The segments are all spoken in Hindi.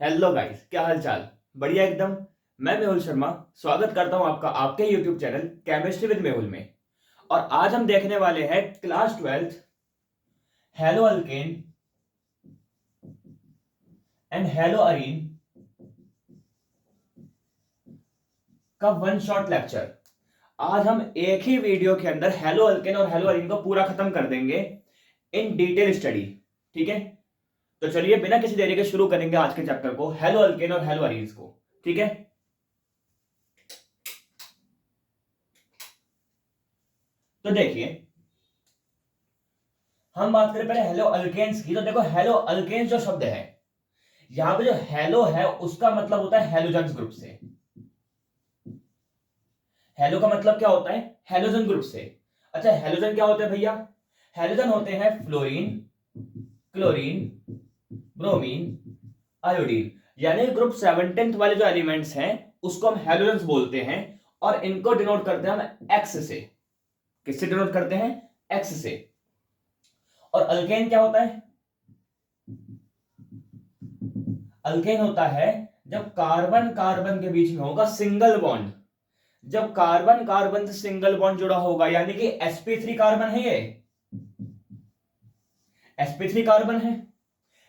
हेलो गाइस, क्या हाल चाल। बढ़िया एकदम। मैं मेहुल शर्मा स्वागत करता हूं आपका आपके YouTube channel chemistry with Mehul में। और आज हम देखने वाले हैं class 12 hello alkane and hello Areen का वन शॉट लेक्चर। आज हम एक ही वीडियो के अंदर हेलो अल्केन और हेलो अरीन को पूरा खत्म कर देंगे इन डिटेल स्टडी। ठीक है, तो चलिए बिना किसी देरी के शुरू करेंगे आज के चैप्टर को, हेलो अल्केन और हेलो अरीन को। ठीक है, तो देखिए हम बात करें पहले हेलो अल्केन्स की। तो देखो हेलो अल्केन्स जो शब्द है, यहां पे जो हेलो है उसका मतलब होता है हेलोजन ग्रुप से। हेलो का मतलब क्या होता है? हेलोजन ग्रुप से। अच्छा, हेलोजन क्या होते हैं भैया? हेलोजन होते हैं फ्लोरीन, क्लोरीन, ब्रोमीन, आयोडीन। यानी ग्रुप 17 वाले जो एलिमेंट्स हैं उसको हम हेलोजेंस बोलते हैं। और इनको डिनोट करते हैं हम एक्स से। किससे डिनोट करते हैं? एक्स से। और अल्केन क्या होता है? अल्केन होता है जब कार्बन कार्बन के बीच में होगा सिंगल बॉन्ड। जब कार्बन कार्बन से सिंगल बॉन्ड जुड़ा होगा, यानी कि sp3 कार्बन है, ये sp3 कार्बन है।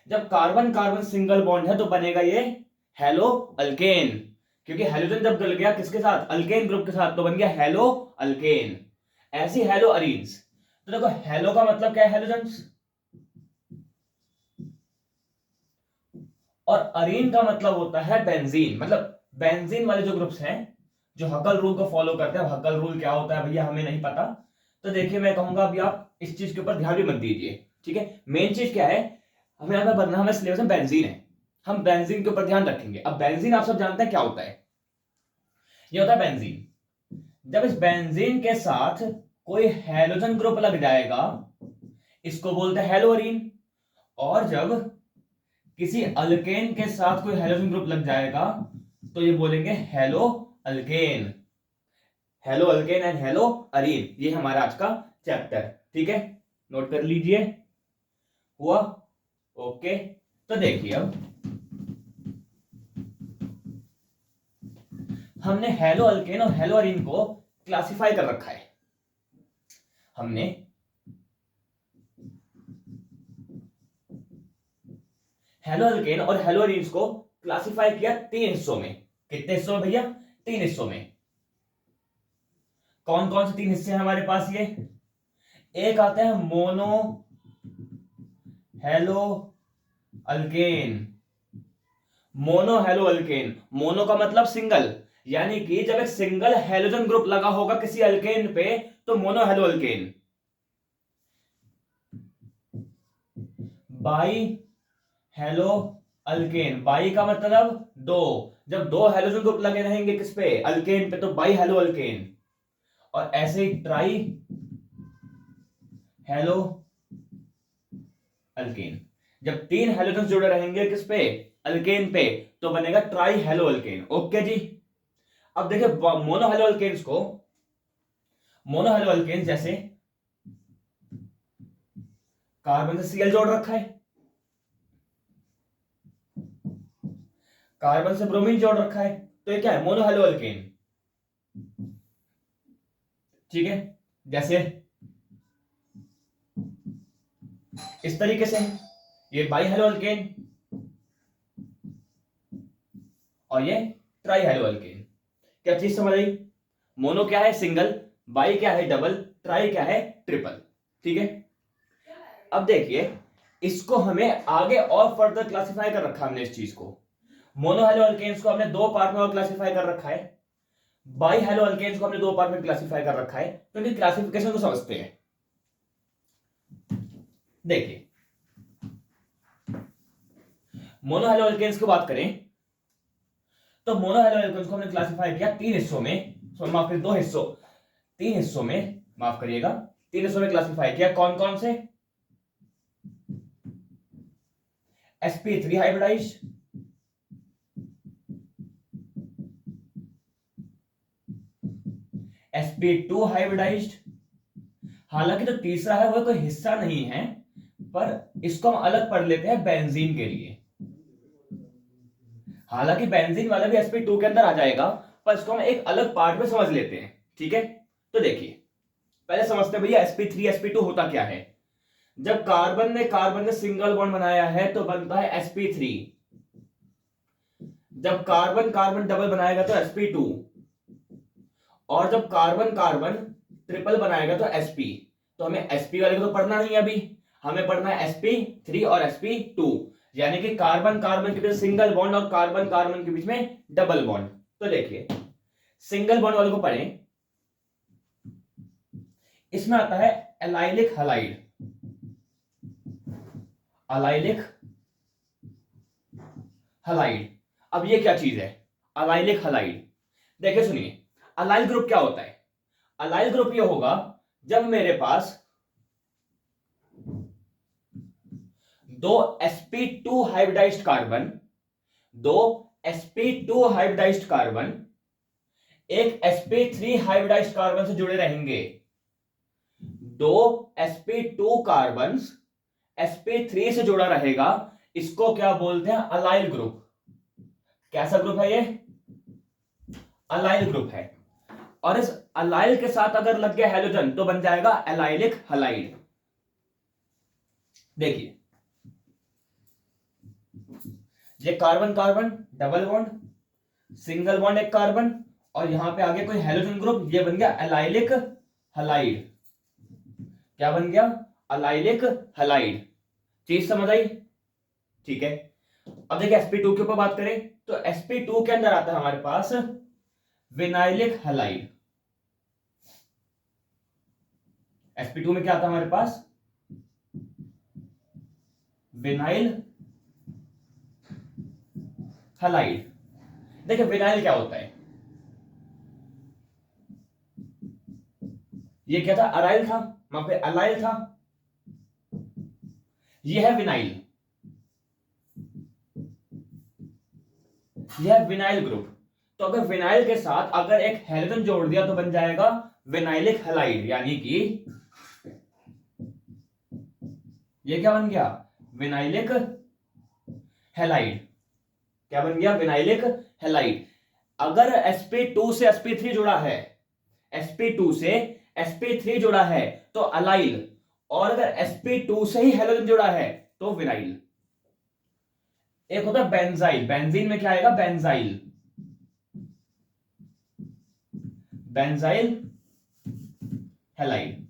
जब कार्बन कार्बन सिंगल बॉन्ड है तो बनेगा ये हेलो अल्केन। क्योंकि हेलोजन जब जुड़ गया किसके साथ? अल्केन ग्रुप के साथ, तो बन गया हेलो अल्केन। ऐसी हेलो अरीन्स। तो देखो हेलो का मतलब क्या है? हेलोजन। और अरीन का मतलब होता है बेंजीन। मतलब बेंजीन वाले जो ग्रुप्स हैं जो हकल रूल को फॉलो करते हैं। हकल रूल क्या होता है भैया, हमें नहीं पता। तो देखिए मैं कहूंगा अभी आप इस चीज के ऊपर ध्यान भी मत दीजिए। ठीक है, मेन चीज क्या है, हमें हमें बनना, हमें सिलेबस में बेंजीन है, हम बेंजीन के ऊपर ध्यान रखेंगे। अब बेंजीन आप सब जानते हैं क्या होता है। ये होता है बेंजीन। जब इस बेंजीन के साथ कोई हेलोजन ग्रुप लग जाएगा, इसको बोलते हैं हेलोअरीन। और जब किसी अल्केन के साथ कोई हेलोजन ग्रुप लग जाएगा तो ये बोलेंगे hello alkane. Hello alkane and hello Areen, ये हमारा आज का चैप्टर। ठीक है, नोट कर लीजिए। हुआ? ओके। तो देखिए अब हमने हेलो अल्केन और हेलो अरीन को क्लासिफाई कर रखा है। हमने हेलो अल्केन और हेलो अरीन को क्लासिफाई किया तीन हिस्सों में। कितने हिस्सों में भैया? तीन हिस्सों में। कौन कौन से तीन हिस्से हैं हमारे पास? ये एक आते हैं mono hello alkane. Mono hello alkane, mono का मतलब सिंगल, यानी कि जब एक सिंगल हेलोजन ग्रुप लगा होगा किसी अल्केन पे तो mono hello alkane. Bye hello alkane, by का मतलब दो। जब दो हेलोजन ग्रुप लगे रहेंगे किस पे? अल्केन पे, तो बाई हेलो अल्केन। और ऐसे ही ट्राई हेलो अल्केन। जब तीन हेलोजन जुड़े रहेंगे किस पे? अल्केन पे, तो बनेगा ट्राई हेलो अल्केन। ओके जी। अब देखिए मोनो हेलो अल्केन्स को, मोनो हेलो अल्केन्स जैसे कार्बन से सीएल जोड़ रखा है, कार्बन से ब्रोमीन जोड़ रखा है, तो ये क्या है? Mono hello alkane. ठीक है, जैसे इस तरीके से ये बाई हेलो अल्केन और ये ट्राई हेलो अल्केन। क्या चीज समझ आई? मोनो क्या है? सिंगल। बाई क्या है? डबल। ट्राई क्या है? ट्रिपल। ठीक है, अब देखिए इसको हमें आगे और फर्दर क्लासिफाई कर रखा है हमने इस चीज को। मोनो हेलो अल्केन्स को हमने दो पार्ट में और क्लासिफाई कर रखा है। बाई हेलो अल्केन्स को हमने दो पार्ट में क्लासिफाई कर रखा है। तो इनकी क्लासिफिकेशन को समझते हैं। देखिए मोनो हेलो अल्केन्स की बात करें तो मोनो हेलो एल्केन्स को हमने क्लासिफाई किया तीन हिस्सों में। माफ करिए, दो हिस्सों, तीन हिस्सों में, माफ करिएगा, तीन हिस्सों में क्लासिफाई किया। कौन कौन से? sp3 hybridised, sp2 hybridised. हालांकि जो तीसरा है वो कोई हिस्सा नहीं है, पर इसको हम अलग पढ़ लेते हैं बेंजीन के लिए। हालांकि बेंजीन वाला भी sp2 के अंदर आ जाएगा, पर इसको हम एक अलग पार्ट में समझ लेते हैं। ठीक है, तो देखिए पहले समझते हैं भैया sp3 sp2 होता क्या है। जब कार्बन ने सिंगल बॉन्ड बनाया है तो बनता है sp3। जब कार्बन कार्बन डबल बनाएगा तो sp2, और जब कार्बन कार्बन ट्रिपल बनाएगा तो sp। तो हमें sp वाले को तो पढ़ना नहीं है अभी, हमें पढ़ना है sp3 और sp2, यानी कि कार्बन कार्बन के बीच सिंगल बॉन्ड और कार्बन कार्बन के बीच में डबल बॉन्ड। तो देखिए सिंगल बॉन्ड वाले को पढ़ें, इसमें आता है एलाइलिक हलाइड। अलाइलिक हलाइड, अब ये क्या चीज है अलाइलिक हलाइड? देखिए सुनिए, अलाइल ग्रुप क्या होता है? अलाइल ग्रुप ये होगा जब मेरे पास दो sp2 हाइब्रिडाइज्ड कार्बन, दो sp2 हाइब्रिडाइज्ड कार्बन एक sp3 हाइब्रिडाइज्ड कार्बन से जुड़े रहेंगे। दो sp2 कार्बन sp3 से जुड़ा रहेगा, इसको क्या बोलते हैं? Allyl group. कैसा ग्रुप है ये? अलाइल ग्रुप है। और इस अलाइल के साथ अगर लग गया हैलोजन तो बन जाएगा एलाइलिक हलाइड। देखिए ये carbon carbon double bond, single bond एक कार्बन, और यहां पे आगे कोई हैलोजन ग्रुप, ये बन गया एलाइलिक हलाइड। क्या बन गया? Allylic halide. चीज समझ आई? ठीक है, अब देखिए sp2 के ऊपर बात करें तो sp2 के अंदर आता है हमारे पास विनाइलिक हलाइड। sp2 में क्या आता है हमारे पास? Vinyl halide. देखिए विनाइल क्या होता है? ये क्या था? अराइल था, वहां पे अलाइल था, ये है विनाइल, यह है विनाइल ग्रुप। तो अगर विनाइल के साथ अगर एक हैलोजन जोड़ दिया तो बन जाएगा विनाइलिक हलाइड, यानी कि ये क्या बन गया? Vinylic halide. क्या बन गया? Vinylic halide. अगर sp2 से sp3 जुड़ा है, sp2 से sp3 जुड़ा है तो अलाइल, और अगर sp2 से ही हैलोजन जुड़ा है तो विनाइल। एक होता है बेंजाइल, बेंजीन में क्या आएगा? Benzyl, benzyl halide.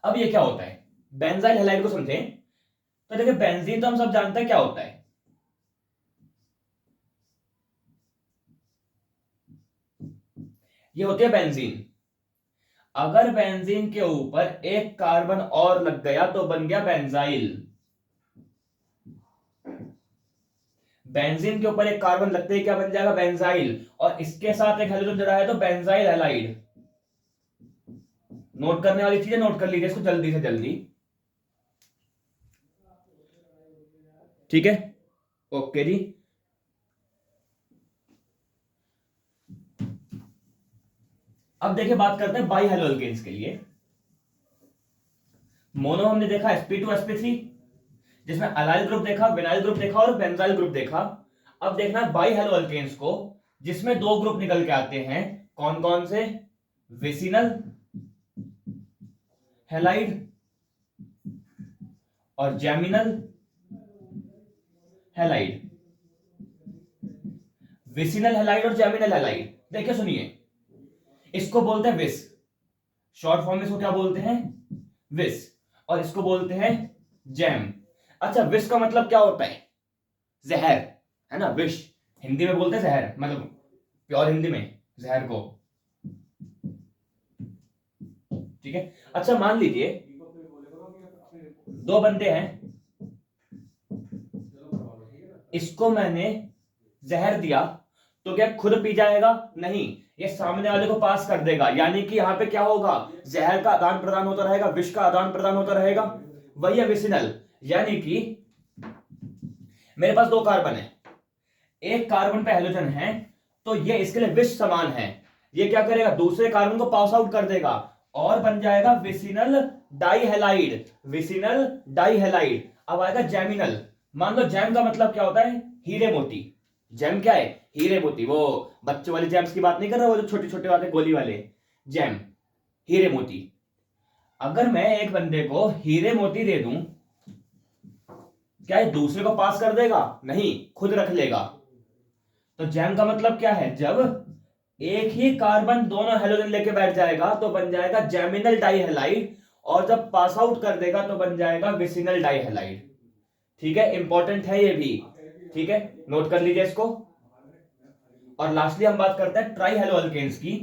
अब ये क्या होता है? बेंजाइल हैलाइड को समझें तो देखिए बेंजीन तो हम सब जानते हैं क्या होता है। ये होती है बेंजीन। अगर बेंजीन के ऊपर एक कार्बन और लग गया तो बन गया बेंजाइल। बेंजीन के ऊपर एक कार्बन लगते ही क्या बन जाएगा? बेंजाइल, और इसके साथ एक हाइड्रोजन जुड़ा है तो बेंजाइल हैलाइड। नोट करने वाली चीजें नोट कर लीजिए इसको जल्दी से जल्दी। ठीक है, ओके जी। अब देखिए बात करते हैं बाई हैलो एल्केन्स के लिए। मोनो हमने देखा sp2 sp3, जिसमें अलाइल ग्रुप देखा, विनाइल ग्रुप देखा और बेंजाइल ग्रुप देखा। अब देखना है बाई हैलो एल्केन्स को, जिसमें दो ग्रुप निकल के आते हैं। कौन कौन से? विसिनल हैलाइड और जैमिनल हैलाइड। विसिनल हैलाइड और जैमिनल हैलाइड, देखिए सुनिए, इसको बोलते हैं विस, शॉर्ट फॉर्म में इसको क्या बोलते हैं? विस, और इसको बोलते हैं जैम। अच्छा, विष का मतलब क्या होता है? जहर, है ना? विष हिंदी में बोलते हैं जहर, मतलब प्योर हिंदी में जहर को। ठीक है, अच्छा मान लीजिए दो बंदे हैं, इसको मैंने जहर दिया तो क्या खुद पी जाएगा? नहीं, ये सामने वाले को पास कर देगा, यानी कि यहां पे क्या होगा? जहर का आदान प्रदान होता रहेगा, विष का आदान प्रदान होता रहेगा, वही है विसिनल। यानी कि मेरे पास दो कार्बन है, एक कार्बन पे हैलोजन है, तो ये इसके लिए विष समान है, ये क्या करेगा? दूसरे कार्बन को पास आउट कर देगा और बन जाएगा विसिनल डाइहैलाइड, विसिनल डाइहैलाइड। अब आएगा जैमिनल, मान लो जैम का मतलब क्या होता है, हीरे मोती। जैम क्या है, हीरे मोती। वो बच्चों वाले जैम्स की बात नहीं कर रहा, वो जो छोटे छोटे वाले गोली वाले जैम, हीरे मोती। अगर मैं एक बंदे को हीरे मोती दे दूं, क्या ये दूसरे को पास कर देगा? नहीं, खुद रख लेगा। तो जैम का मतलब क्या है, जब एक ही कार्बन दोनों हेलोजन लेके बैठ जाएगा तो बन जाएगा जैमिनल डाइहैलाइड, और जब पास आउट कर देगा तो बन जाएगा विसिनल डाइहैलाइड। ठीक है, इंपॉर्टेंट है ये भी। ठीक है, नोट कर लीजिए इसको। और लास्टली हम बात करते हैं ट्राई हेलो अल्केन्स की।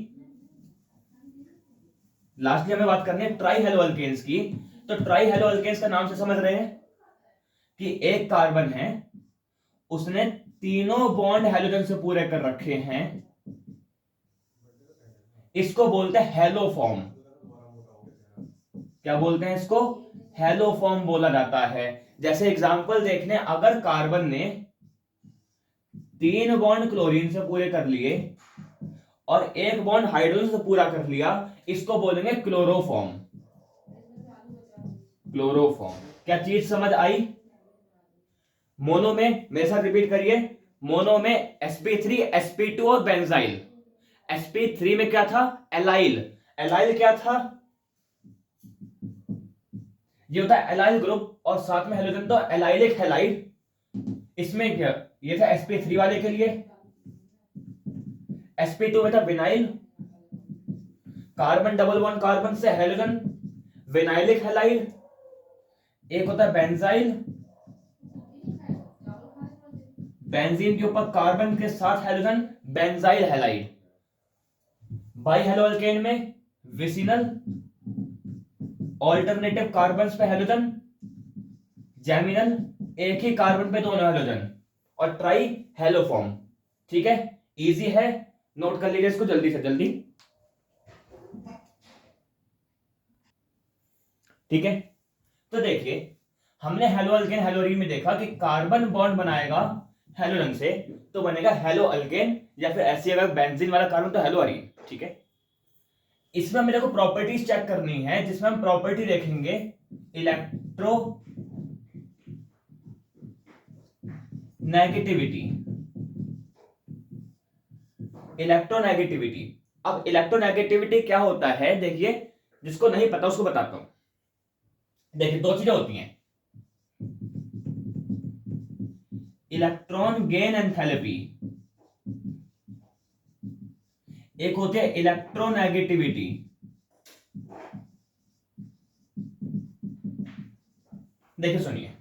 लास्टली हमें बात करनी है ट्राई हेलो अल्केन्स की। तो ट्राई हेलो अल्केन्स का नाम से समझ रहे हैं कि एक कार्बन है, उसने तीनों बॉन्ड हेलोजन से पूरे कर रखे हैं, इसको बोलते हैं हेलोफॉर्म। क्या बोलते हैं इसको? हेलोफॉर्म बोला जाता है। जैसे एग्जांपल देखने, अगर कार्बन ने 3 बॉन्ड क्लोरीन से पूरे कर लिए और 1 बॉन्ड हाइड्रोजन से पूरा कर लिया, इसको बोलेंगे क्लोरोफॉर्म। क्लोरोफॉर्म। क्या चीज समझ आई? मोनो में मेरे साथ रिपीट करिए। मोनो में sp3 sp2 और बेंजाइल। sp3 में क्या था? एलाइल। एलाइल क्या था? ये होता है एलाइल ग्रुप, और साथ में हेलोजन तो एलाइलिक हैलाइड। इसमें क्या, ये था sp3 वाले के लिए। sp2 में था vinyl, carbon double bond carbon से हेलोजन, विनाइलिक हैलाइड। एक होता है बेंजाइल, बेंजीन के ऊपर कार्बन के साथ halogen, benzyl halide. Bye hello alkane में विसिनल, ऑल्टरनेटिव कार्बन्स पे हेलोजन, जैमिनल, एक ही कार्बन पे दोनों हेलोजन, और ट्राई हेलोफॉर्म। ठीक है, इजी है, नोट कर लीजिए इसको जल्दी से जल्दी। ठीक है, तो देखिए हमने हेलो अल्केन हेलोरीन में देखा कि कार्बन बॉन्ड बनाएगा हेलोजन से तो बनेगा हेलो अल्केन, या फिर ऐसे अगर बेंजीन वाला कार्बन तो हेलो अरीन। ठीक है, इसमें मेरे को प्रॉपर्टीज चेक करनी है, जिसमें हम प्रॉपर्टी देखेंगे इलेक्ट्रो नेगेटिविटी। इलेक्ट्रोनेगेटिविटी। अब इलेक्ट्रोनेगेटिविटी क्या होता है, देखिए जिसको नहीं पता उसको बताता हूं। देखिए दो चीजें होती हैं, इलेक्ट्रॉन गेन एंथैल्पी, एक होती है इलेक्ट्रोनेगेटिविटी। देखिए सुनिए,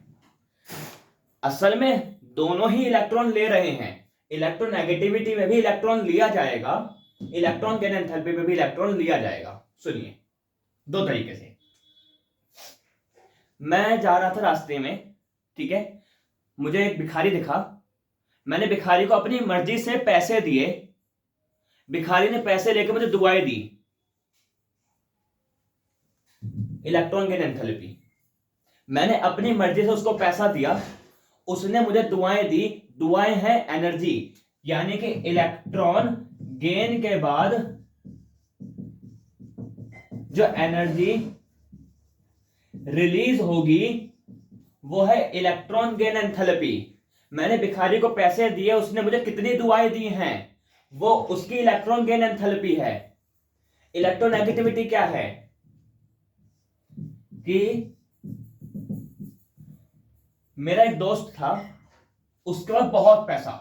असल में दोनों ही इलेक्ट्रॉन ले रहे हैं। इलेक्ट्रोनेगेटिविटी में भी इलेक्ट्रॉन लिया जाएगा, इलेक्ट्रॉन गेन एंथैल्पी में भी इलेक्ट्रॉन लिया जाएगा। सुनिए, दो तरीके से। मैं जा रहा था रास्ते में, ठीक है, मुझे एक भिखारी दिखा, मैंने भिखारी को अपनी मर्जी से पैसे दिए, भिखारी ने पैसे लेकर मुझे दुआएं दी, इलेक्ट्रॉन गेन एंथैल्पी। मैंने अपनी मर्जी से उसको पैसा दिया, उसने मुझे दुआएं दी। दुआएं हैं एनर्जी, यानी कि इलेक्ट्रॉन गेन के बाद जो एनर्जी रिलीज होगी वो है इलेक्ट्रॉन गेन एंथैल्पी। मैंने भिखारी को पैसे दिए, उसने मुझे कितनी दुआएं दी हैं, वो उसकी इलेक्ट्रॉन गेन एंथैल्पी है। इलेक्ट्रोनेगेटिविटी क्या है कि मेरा एक दोस्त था, उसके पास बहुत पैसा,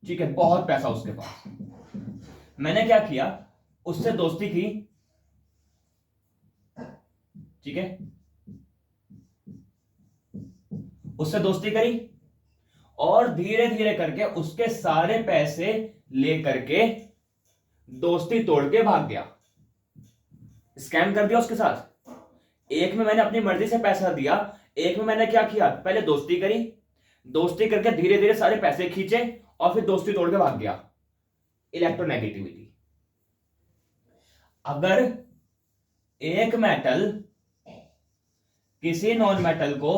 ठीक है, बहुत पैसा उसके पास। मैंने क्या किया, उससे दोस्ती की, ठीक है, उससे दोस्ती करी और धीरे धीरे करके उसके सारे पैसे लेकर के दोस्ती तोड़ के भाग गया, स्कैम कर दिया उसके साथ। एक में मैंने अपनी मर्जी से पैसा दिया, एक में मैंने क्या किया, पहले दोस्ती करी, दोस्ती करके धीरे धीरे सारे पैसे खींचे और फिर दोस्ती तोड़ के भाग गया। इलेक्ट्रोनेगेटिविटी। अगर एक मेटल किसी नॉन मेटल को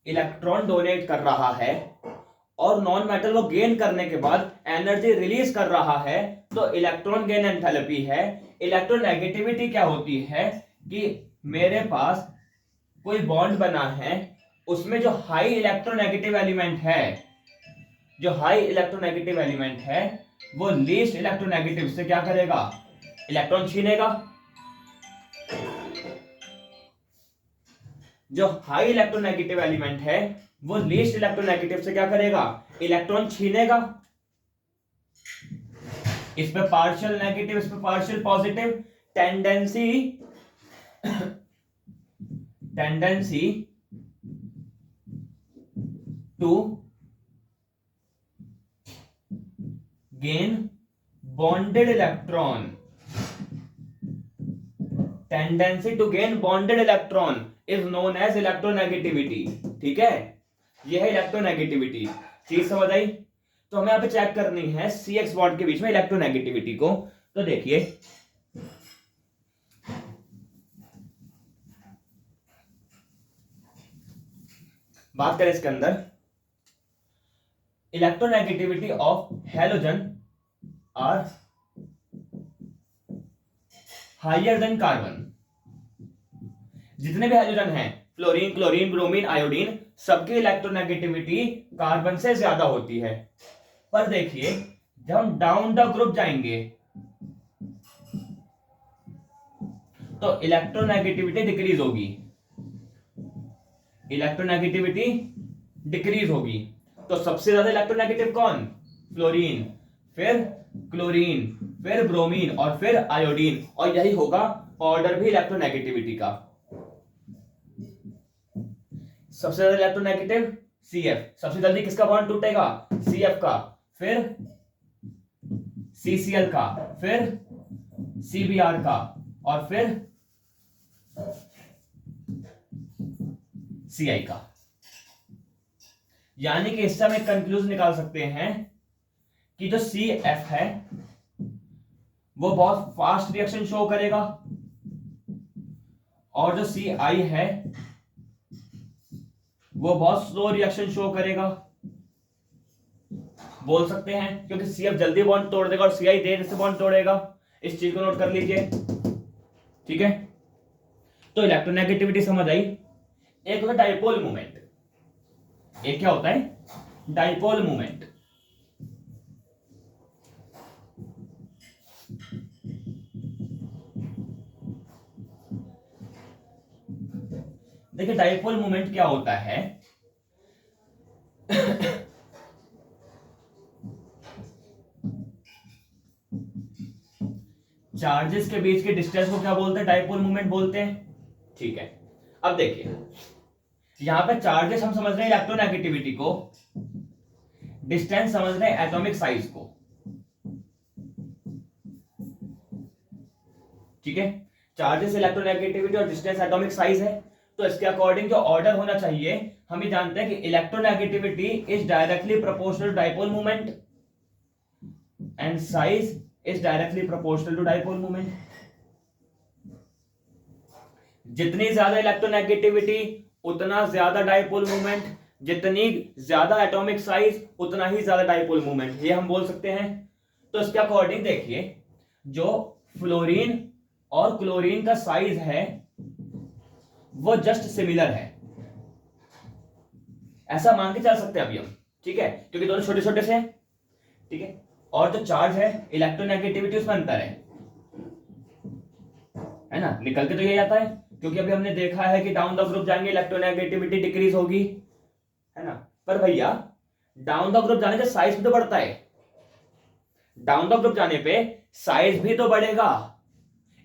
इलेक्ट्रॉन डोनेट कर रहा है और नॉन मेटल को गेन करने के बाद एनर्जी रिलीज कर रहा है, तो इलेक्ट्रॉन गेन एंथैल्पी है। इलेक्ट्रोनेगेटिविटी क्या होती है कि मेरे पास कोई बॉन्ड बना है, उसमें जो हाई इलेक्ट्रोनेगेटिव एलिमेंट है, जो हाई इलेक्ट्रोनेगेटिव एलिमेंट है वो लीस्ट इलेक्ट्रोनेगेटिव से क्या करेगा, इलेक्ट्रॉन छीनेगा। जो हाई इलेक्ट्रोनेगेटिव एलिमेंट है वो लीस्ट इलेक्ट्रोनेगेटिव से क्या करेगा, इलेक्ट्रॉन छीनेगा। इस पे पार्शियल नेगेटिव, इस पे partial positive, tendency to gain bonded electron, tendency to gain bonded electron is known as electronegativity. ठीक है, यह है इलेक्ट्रोनेगेटिविटी। चीज समझ आई? तो हमें यहां पे चेक करनी है सी एक्स बॉन्ड के बीच में इलेक्ट्रोनेगेटिविटी को। तो देखिए बात करें इसके अंदर, electronegativity of halogen are higher than carbon. जितने भी हाइड्रोजन हैं, फ्लोरीन, क्लोरीन, ब्रोमीन, आयोडीन, सबकी इलेक्ट्रोनेगेटिविटी कार्बन से ज्यादा होती है। पर देखिए जब हम डाउन द ग्रुप जाएंगे तो इलेक्ट्रोनेगेटिविटी डिक्रीज होगी, इलेक्ट्रोनेगेटिविटी डिक्रीज होगी। तो सबसे ज्यादा इलेक्ट्रोनेगेटिव कौन, फ्लोरीन, फिर क्लोरीन, फिर ब्रोमीन और फिर आयोडीन, और यही होगा ऑर्डर भी इलेक्ट्रोनेगेटिविटी का। सबसे ज्यादा इलेक्ट्रोनेगेटिव CF, सबसे जल्दी किसका बॉन्ड टूटेगा, CF का, फिर CCl का, फिर CBr का, और फिर Ci का। यानी कि इससे हम एक कंक्लूजन निकाल सकते हैं कि जो CF है वो बहुत फास्ट रिएक्शन शो करेगा, और जो Ci है वो बहुत स्लो रिएक्शन शो करेगा। बोल सकते हैं क्योंकि CF जल्दी बॉन्ड तोड़ देगा और Ci देर से बॉन्ड तोड़ेगा। इस चीज को नोट कर लीजिए। ठीक है, तो इलेक्ट्रोनेगेटिविटी समझ आई। एक होता है डाइपोल मूवमेंट, एक क्या होता है, डाइपोल मूवमेंट। देखिए डाइपोल मूवमेंट क्या होता है, चार्जेस के बीच के डिस्टेंस को क्या बोलते हैं, डाइपोल मूवमेंट बोलते हैं। ठीक है, अब देखिए यहां पे चार्जेस हम समझ रहे हैं इलेक्ट्रोनेगेटिविटी को, डिस्टेंस समझ रहे हैं एटॉमिक साइज को। ठीक है, चार्जेस इलेक्ट्रोनेगेटिविटी और डिस्टेंस एटॉमिक साइज है। तो इसके अकॉर्डिंग जो ऑर्डर होना चाहिए, हम ये जानते हैं कि electronegativity is directly proportional to dipole movement and size is directly proportional to dipole movement. जितनी ज्यादा इलेक्ट्रोनेगेटिविटी उतना ज्यादा डाइपोल मूवमेंट, जितनी ज्यादा एटॉमिक साइज उतना ही ज्यादा डाइपोल मूवमेंट, ये हम बोल सकते हैं। तो इसके अकॉर्डिंग देखिए जो फ्लोरीन और क्लोरीन का साइज है वो जस्ट सिमिलर है, ऐसा मान के चल सकते हैं अभी हम। ठीक है, क्योंकि दोनों छोटे छोटे से हैं। ठीक है, और जो चार्ज है इलेक्ट्रोनेगेटिविटी उसमें अंतर है ना, निकल के तो यही आता है। क्योंकि अभी हमने देखा है कि डाउन द ग्रुप जाएंगे इलेक्ट्रोनेगेटिविटी डिक्रीज होगी, है ना। पर भैया डाउन द ग्रुप जाने से साइज भी तो बढ़ता है, डाउन द ग्रुप जाने पे साइज भी तो बढ़ेगा।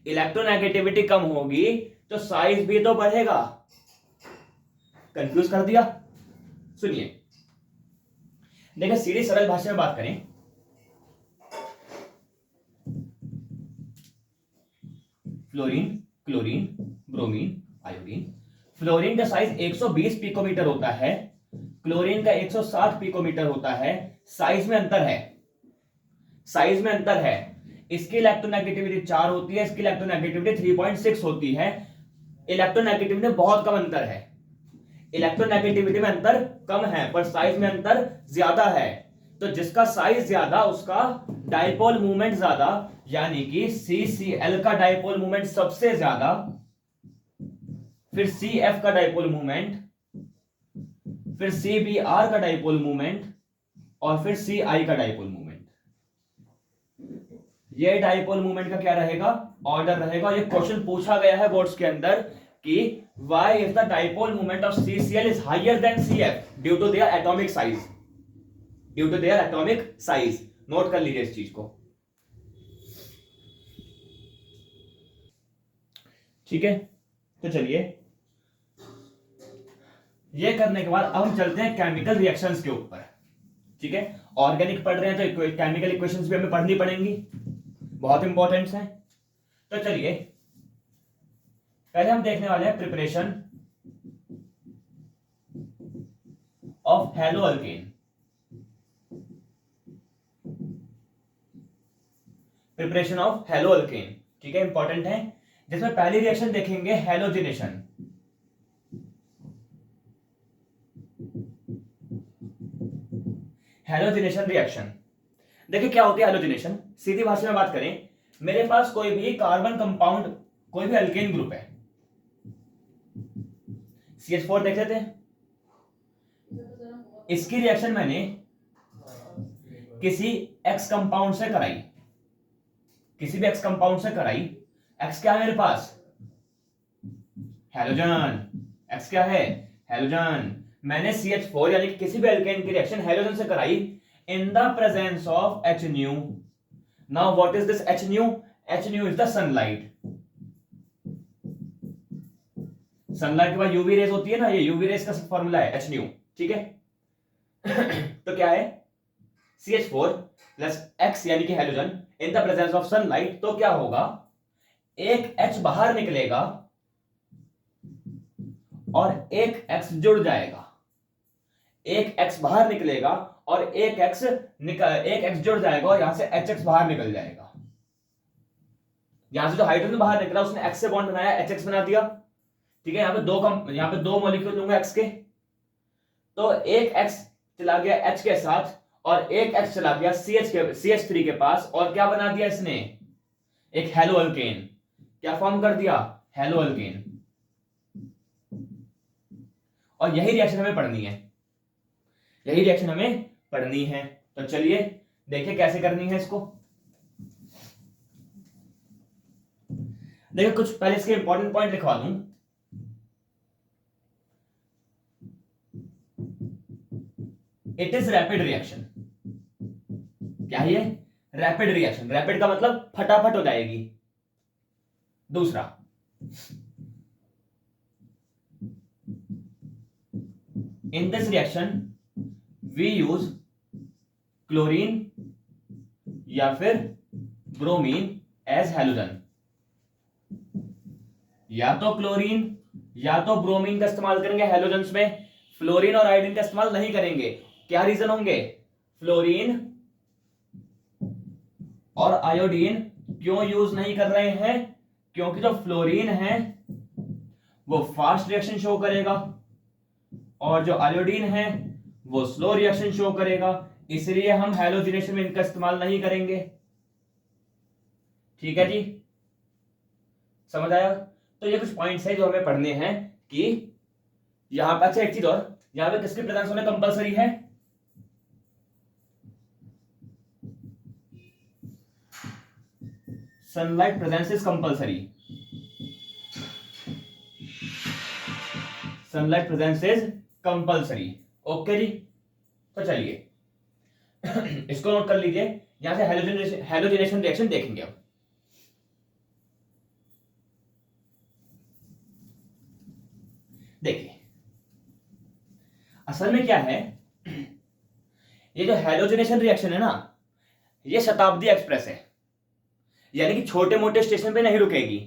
इलेक्ट्रोनेगेटिविटी कम होगी तो साइज भी तो बढ़ेगा। कंफ्यूज कर दिया? सुनिए, देखिए सीधी सरल भाषा में बात करें, fluorine, chlorine, bromine, iodine. Fluorine का साइज 120 पिकोमीटर होता है, क्लोरीन का 160 पिकोमीटर होता है। साइज में अंतर है, साइज में अंतर है। इसकी इलेक्ट्रोनेगेटिविटी 4 होती है, इसकी इलेक्ट्रोनेगेटिविटी 3.6 होती है। इलेक्ट्रोनेगेटिविटी में बहुत कम अंतर है, इलेक्ट्रोनेगेटिविटी में अंतर कम है पर साइज में अंतर ज्यादा है। तो जिसका साइज ज्यादा उसका डाइपोल मूवमेंट ज्यादा, यानी कि CCl का डाइपोल मूवमेंट सबसे ज्यादा, फिर CF का डाइपोल मूवमेंट फिर CBr का डाइपोल मूवमेंट और फिर CI का डाइपोल मूवमेंट। ये डाइपोल मूवमेंट का क्या रहेगा, ऑर्डर रहेगा। ये क्वेश्चन पूछा गया है बोर्ड्स के अंदर कि why is the dipole moment of CCl is higher than CF due to their atomic size, due to their atomic size। Note कर लीजिए इस चीज को, ठीक है। तो चलिए ये करने के बाद अब हम चलते हैं केमिकल रिएक्शंस के ऊपर, ठीक है। ऑर्गेनिक पढ़ रहे हैं तो केमिकल इक्वेशंस भी हमें पढ़नी पड़ेंगी, बहुत इंपॉर्टेंट है। तो चलिए पहले हम देखने वाले हैं preparation of hello alkane. Preparation of hello alkane, ठीक है, इंपॉर्टेंट है। जिसमें पहली रिएक्शन देखेंगे हेलोजिनेशन। हेलोजिनेशन रिएक्शन, देखिए क्या होती है हेलोजिनेशन। सीधी भाषा में बात करें, मेरे पास कोई भी कार्बन कंपाउंड, कोई भी अल्केन ग्रुप है, CH4 देख लेते हैं। इसकी रिएक्शन मैंने किसी एक्स कंपाउंड से कराई, किसी भी एक्स कंपाउंड से कराई। एक्स क्या है मेरे पास, हेलोजन। एक्स क्या है, हेलोजन। मैंने CH4 यानी कि किसी भी अल्केन की रिएक्शन हेलोजन से कराई इन the presence of HNu। Now what is this HNu? HNu is the sunlight. Sunlight के बाद यूवी रेज होती है ना, ये यूवी रेज का फॉर्मूला है HNu, ठीक है। तो क्या है, CH4 प्लस X यानी कि halogen in the presence of sunlight. तो क्या होगा, एक H बाहर निकलेगा और एक X जुड़ जाएगा। एक X बाहर निकलेगा और एक X जुड़ जाएगा और यहां से HX बाहर निकल जाएगा। यहां से जो हाइड्रोजन बाहर निकला उसने X से बॉन्ड बनाया, HX बना दिया, ठीक है। यहां पे दो मॉलिक्यूल लूंगा X के, तो एक X चला गया H के साथ और एक X चला गया CH3 के पास, और क्या बना दिया इसने, एक हेलो अल्केन। क्या फॉर्म कर दिया, हेलो अल्केन। और यही रिएक्शन हमें पढ़नी है, यही रिएक्शन हमें पढ़नी है। तो चलिए देखिए कैसे करनी है इसको। देखिए कुछ पहले इसके इंपॉर्टेंट पॉइंट लिखवा दूं। It is rapid reaction. क्या है ये, रैपिड रिएक्शन। रैपिड का मतलब फटाफट हो जाएगी। दूसरा, in this reaction we use chlorine या फिर ब्रोमीन एज हैलोजन। या तो क्लोरीन या तो ब्रोमीन का इस्तेमाल करेंगे हैलोजेंस में, फ्लोरीन और आयोडीन का इस्तेमाल नहीं करेंगे। क्या रीजन होंगे, फ्लोरीन और आयोडीन क्यों यूज नहीं कर रहे हैं, क्योंकि जो फ्लोरीन है वो फास्ट रिएक्शन शो करेगा और जो आयोडीन है वो स्लो रिएक्शन शो करेगा, इसलिए हम हैलोजिनेशन में इनका इस्तेमाल नहीं करेंगे। ठीक है जी, समझ आया। तो ये कुछ पॉइंट्स है जो हमें पढ़ने हैं कि यहां पे। अच्छा एक चीज और, यहां पे किसकी प्रेजेंस होना कंपलसरी है, sunlight presence is compulsory. Sunlight presence is compulsory. Okay जी, तो चलिए इसको नोट कर लीजिए। यहां से हैलोजिनेशन रिएक्शन देखेंगे अब। देखिए असल में क्या है, ये जो हैलोजिनेशन रिएक्शन है ना, ये शताब्दी एक्सप्रेस है, यानी कि छोटे मोटे स्टेशन पे नहीं रुकेगी,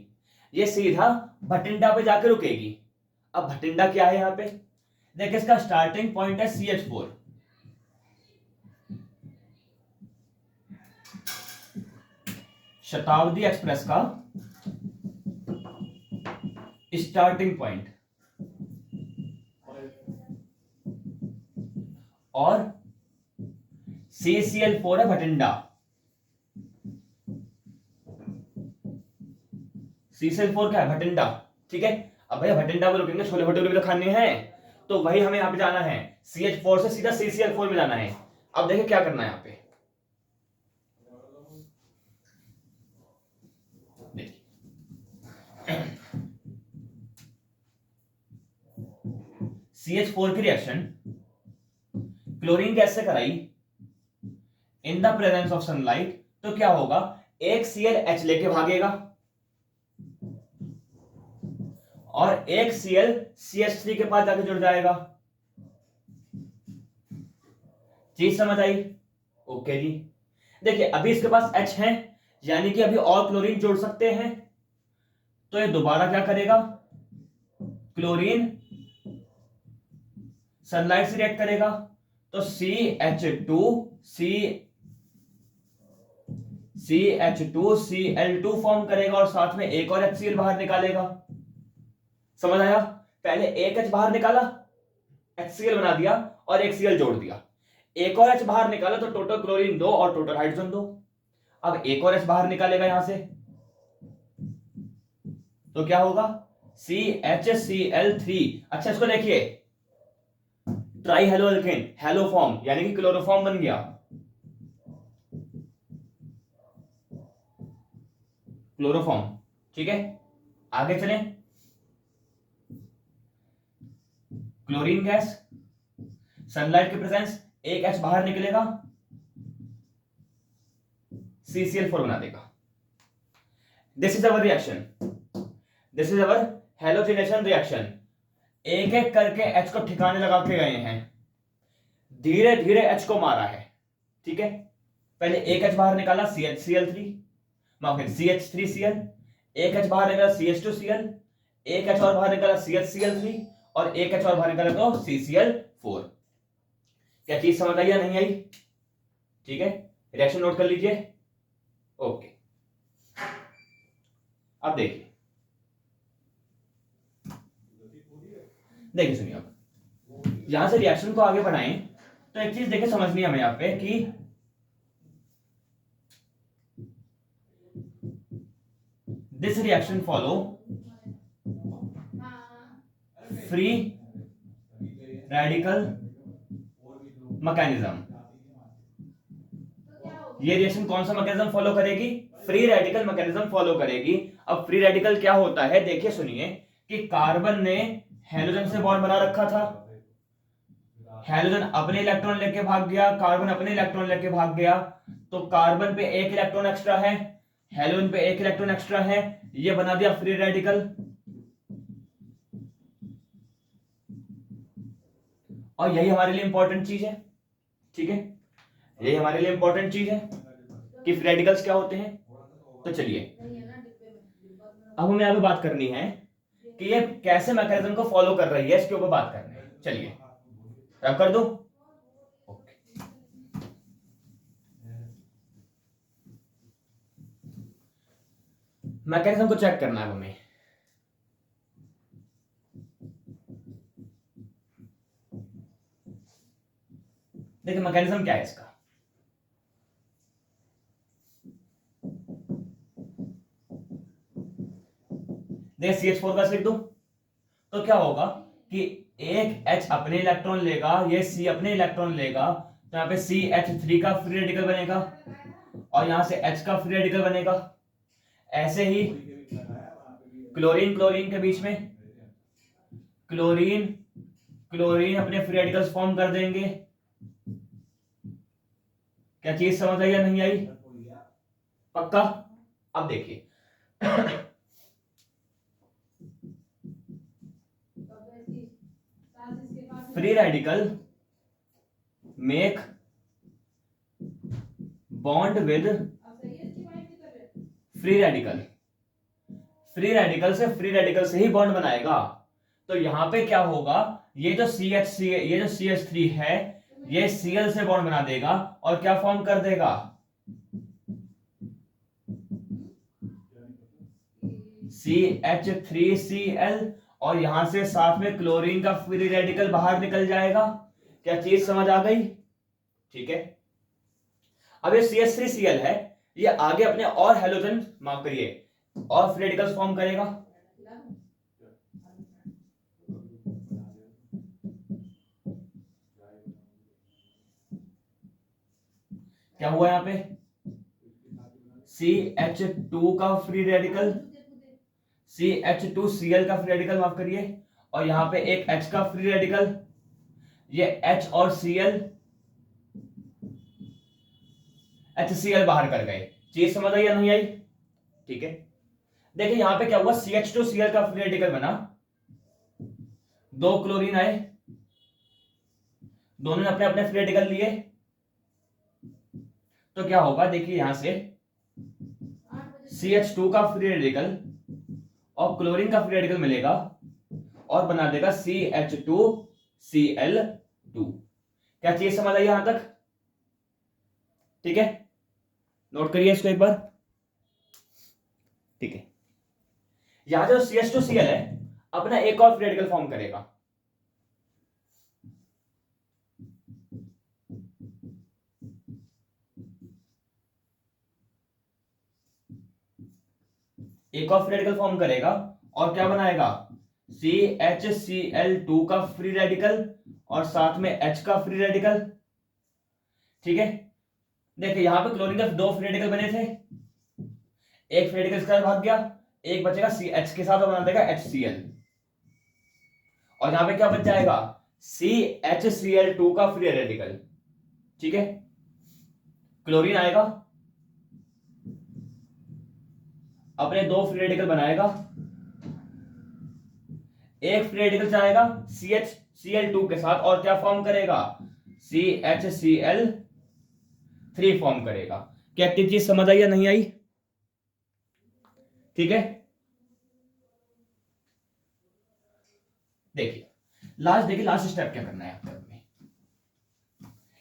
ये सीधा भटिंडा पे जाकर रुकेगी। अब भटिंडा क्या है यहां पे, देखिए इसका स्टार्टिंग पॉइंट है CH4, शताब्दी एक्सप्रेस का स्टार्टिंग पॉइंट, और CCl4 है भटिंडा। CCl4 क्या है, भटिंडा। ठीक है, अब भैया भटिंडा पे रुकेंगे, छोले भटूरे भी तो खाने हैं, तो वही हमें यहाँ पे जाना है, CH4 से सीधा CCl4 में जाना है। अब देखिए क्या करना है यहाँ पे, CH4 की रिएक्शन क्लोरीन गैस से कराई इन द प्रेजेंस ऑफ सनलाइट, तो क्या होगा, एक ClH लेके भागेगा और एक Cl CH3 के पास जाके जुड़ जाएगा। चीज समझ आई? ओके जी। देखिए अभी इसके पास H है, यानी कि अभी और क्लोरीन जोड़ सकते हैं, तो ये दोबारा क्या करेगा, क्लोरीन सनलाइट से रिएक्ट करेगा, तो CH2Cl2 फॉर्म करेगा और साथ में एक और HCl बाहर निकालेगा। समझ आया? पहले एक H बाहर निकाला, HCl बना दिया और एक Cl जोड़ दिया, एक और H बाहर निकाला तो टोटल क्लोरीन 2 और टोटल हाइड्रोजन 2। अब एक और H बाहर निकालेगा यहां से, तो क्या होगा, CHCl3। अच्छा इसको देखिए, try hello alkane, hello form यानी कि क्लोरोफॉर्म बन गया, क्लोरोफॉर्म। ठीक है, आगे चलें। क्लोरीन गैस, सनलाइट के प्रेजेंस, एक H बाहर निकलेगा, CCl4 बना देगा। This is our reaction, this is our halogenation reaction. एक एक करके H को ठिकाने लगा के गए हैं, धीरे धीरे H को मारा है। ठीक है, पहले एक H बाहर निकाला, CH3, माफ करें CH3Cl, एक H बाहर निकाला CH2Cl, एक H और बाहर निकाला CHCl3 और एक H और बाहर निकाला तो CCl4। क्या चीज समझ आई या नहीं आई? ठीक है, रिएक्शन नोट कर लीजिए। ओके, अब देखिए, देखिए सुनिए, अब यहां से रिएक्शन को आगे बढ़ाएं तो एक चीज देखिए समझनी है हमें यहां पे कि this reaction follow free radical mechanism. ये रिएक्शन कौन सा मैकेनिज्म फॉलो करेगी? फ्री रेडिकल मैकेनिज्म फॉलो करेगी। अब फ्री रेडिकल क्या होता है, देखिए सुनिए, कि कार्बन ने हेलोजन से बॉन्ड बना रखा था, हेलोजन अपने इलेक्ट्रॉन लेके भाग गया, कार्बन अपने इलेक्ट्रॉन लेके भाग गया, तो कार्बन पे एक इलेक्ट्रॉन एक्स्ट्रा है, हेलोजन पे एक इलेक्ट्रॉन एक्स्ट्रा है, ये बना दिया फ्री रेडिकल। और यही हमारे लिए इंपॉर्टेंट चीज है। ठीक है, यही हमारे लिए इंपॉर्टेंट चीज है कि फ्री रेडिकल्स क्या होते हैं। तो चलिए अब हमें अभी बात करनी है कि ये कैसे मैकेनिज्म को फॉलो कर रही है, इसके ऊपर बात करनी है। चलिए रब कर दो। मैकेनिज्म को चेक करना है हमें। देखिए मैकेनिज्म क्या है इसका, देखिए CH4 का लिख दो, तो क्या होगा कि एक H अपने इलेक्ट्रॉन लेगा, ये C अपने इलेक्ट्रॉन लेगा, तो यहां पे CH3 का फ्री रेडिकल बनेगा और यहां से H का फ्री रेडिकल बनेगा। ऐसे ही क्लोरीन क्लोरीन के बीच में क्लोरीन क्लोरीन अपने फ्री रेडिकल्स फॉर्म कर देंगे। क्या चीज समझ आई या नहीं आई? पक्का? अब देखिए free radical make bond with free radical, free radical से ही बॉन्ड बनाएगा। तो यहां पे क्या होगा, ये जो CH3 है, ये Cl से बॉन्ड बना देगा और क्या फॉर्म कर देगा, CH3Cl, और यहां से साथ में क्लोरीन का फ्री रेडिकल बाहर निकल जाएगा। क्या चीज समझ आ गई? ठीक है, अब ये CH3Cl है, ये आगे अपने और हेलोजन माफ करिए और फ्री रेडिकल्स फॉर्म करेगा। क्या हुआ यहाँ पे, CH2 का फ्री रेडिकल, CH2Cl का फ्री रेडिकल, माफ करिए, और यहां पे एक H का फ्री रेडिकल, ये H और Cl, HCl बाहर कर गए। चीज समझ आई या नहीं आई? ठीक है, देखिए यहां पे क्या हुआ, CH2Cl का फ्री रेडिकल बना, दो क्लोरीन आए, दोनों ने अपने अपने फ्री रेडिकल लिए, तो क्या होगा, देखिए यहां से CH2 का फ्री रेडिकल और क्लोरीन का फ्री रेडिकल मिलेगा और बना देगा CH2Cl2। क्या चीज समझ आई यहां तक? ठीक है, नोट करिए इसको एक बार। ठीक है, यहां जो CH2Cl है अपना एक और फ्री रेडिकल फॉर्म करेगा, एक और फ्री रेडिकल फॉर्म करेगा और क्या बनाएगा, CHCl2 का फ्री रेडिकल और साथ में H का फ्री रेडिकल। ठीक है, देखिए यहां पे क्लोरीन के दो फ्री रेडिकल बने थे, एक फ्री रेडिकल इसके साथ भाग गया, एक बचेगा CH के साथ और बना देगा HCl, और यहां पे क्या बच जाएगा, CHCl2 का फ्री रेडिकल। ठीक है, क्लोरीन आएगा, अपने दो फ्री रेडिकल बनाएगा, एक फ्री रेडिकल जाएगा CHCl2 के साथ और क्या फॉर्म करेगा, CHCl3 फॉर्म करेगा। क्या चीज समझ आई या नहीं आई? ठीक है, देखिए लास्ट स्टेप क्या करना है आपको,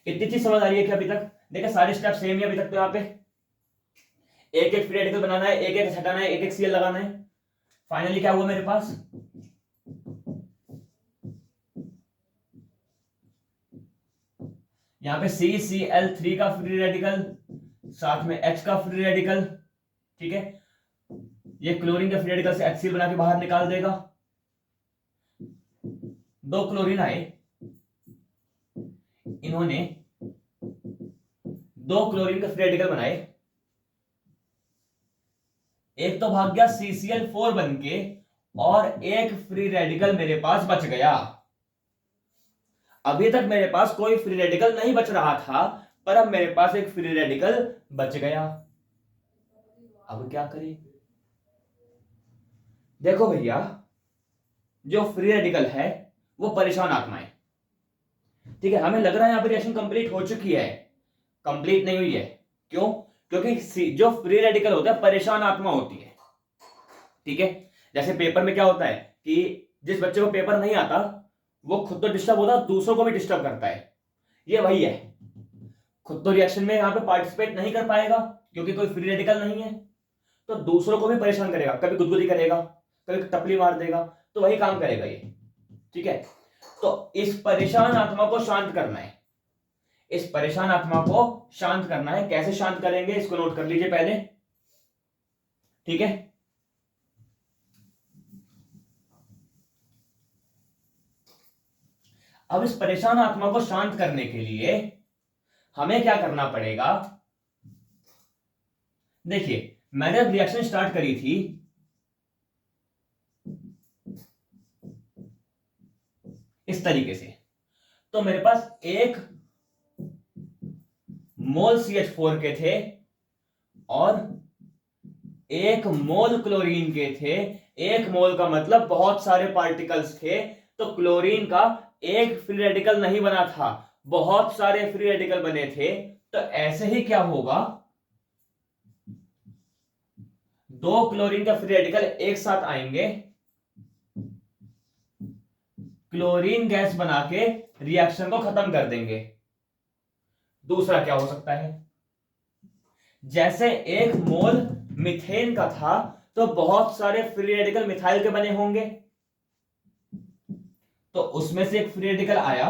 इतनी चीज समझ आ रही है कि अभी तक? देखिए सारे स्टेप सेम ही अभी तक, तो यहाँ पे एक एक फ्री रेडिकल बनाना है, एक एक हटाना है, एक एक Cl लगाना है। फाइनली क्या हुआ मेरे पास, यहां पे CCl3 का फ्री रेडिकल, साथ में H का फ्री रेडिकल। ठीक है, ये क्लोरीन के फ्री रेडिकल से HCl बना के बाहर निकाल देगा, दो क्लोरीन आए, इन्होंने दो क्लोरीन के फ्री रेडिकल बनाए, एक तो भाग गया CCl4 बन के और एक फ्री रेडिकल मेरे पास बच गया। अभी तक मेरे पास कोई फ्री रेडिकल नहीं बच रहा था, पर अब मेरे पास एक फ्री रेडिकल बच गया। अब क्या करें? देखो भैया, जो फ्री रेडिकल है वो परेशान आत्मा है। ठीक है, हमें लग रहा है यहां पर रिएक्शन कंप्लीट हो चुकी है, कंप्लीट नहीं हुई है। क्यों? क्योंकि जो फ्री रेडिकल होता है परेशान आत्मा होती है। ठीक है, जैसे पेपर में क्या होता है कि जिस बच्चे को पेपर नहीं आता वो खुद तो डिस्टर्ब होता है, दूसरों को भी डिस्टर्ब करता है। ये वही है, खुद तो रिएक्शन में यहां पे पार्टिसिपेट नहीं कर पाएगा क्योंकि कोई फ्री रेडिकल नहीं है, तो दूसरों को भी परेशान करेगा, कभी गुदगुदी करेगा, कभी टपली मार देगा, तो वही काम करेगा ये। ठीक है, तो इस परेशान आत्मा को शांत करना है, इस परेशान आत्मा को शांत करना है। कैसे शांत करेंगे इसको नोट कर लीजिए पहले। ठीक है, अब इस परेशान आत्मा को शांत करने के लिए हमें क्या करना पड़ेगा? देखिए मैंने जब रिएक्शन स्टार्ट करी थी इस तरीके से, तो मेरे पास एक मोल CH4 के थे और एक मोल क्लोरीन के थे। एक मोल का मतलब बहुत सारे पार्टिकल्स थे, तो क्लोरीन का एक फ्री रेडिकल नहीं बना था, बहुत सारे फ्री रेडिकल बने थे। तो ऐसे ही क्या होगा, दो क्लोरीन का फ्री रेडिकल एक साथ आएंगे, क्लोरीन गैस बना के रिएक्शन को खत्म कर देंगे। दूसरा क्या हो सकता है, जैसे एक मोल मीथेन का था तो बहुत सारे फ्री रेडिकल मिथाइल के बने होंगे, तो उसमें से एक फ्री रेडिकल आया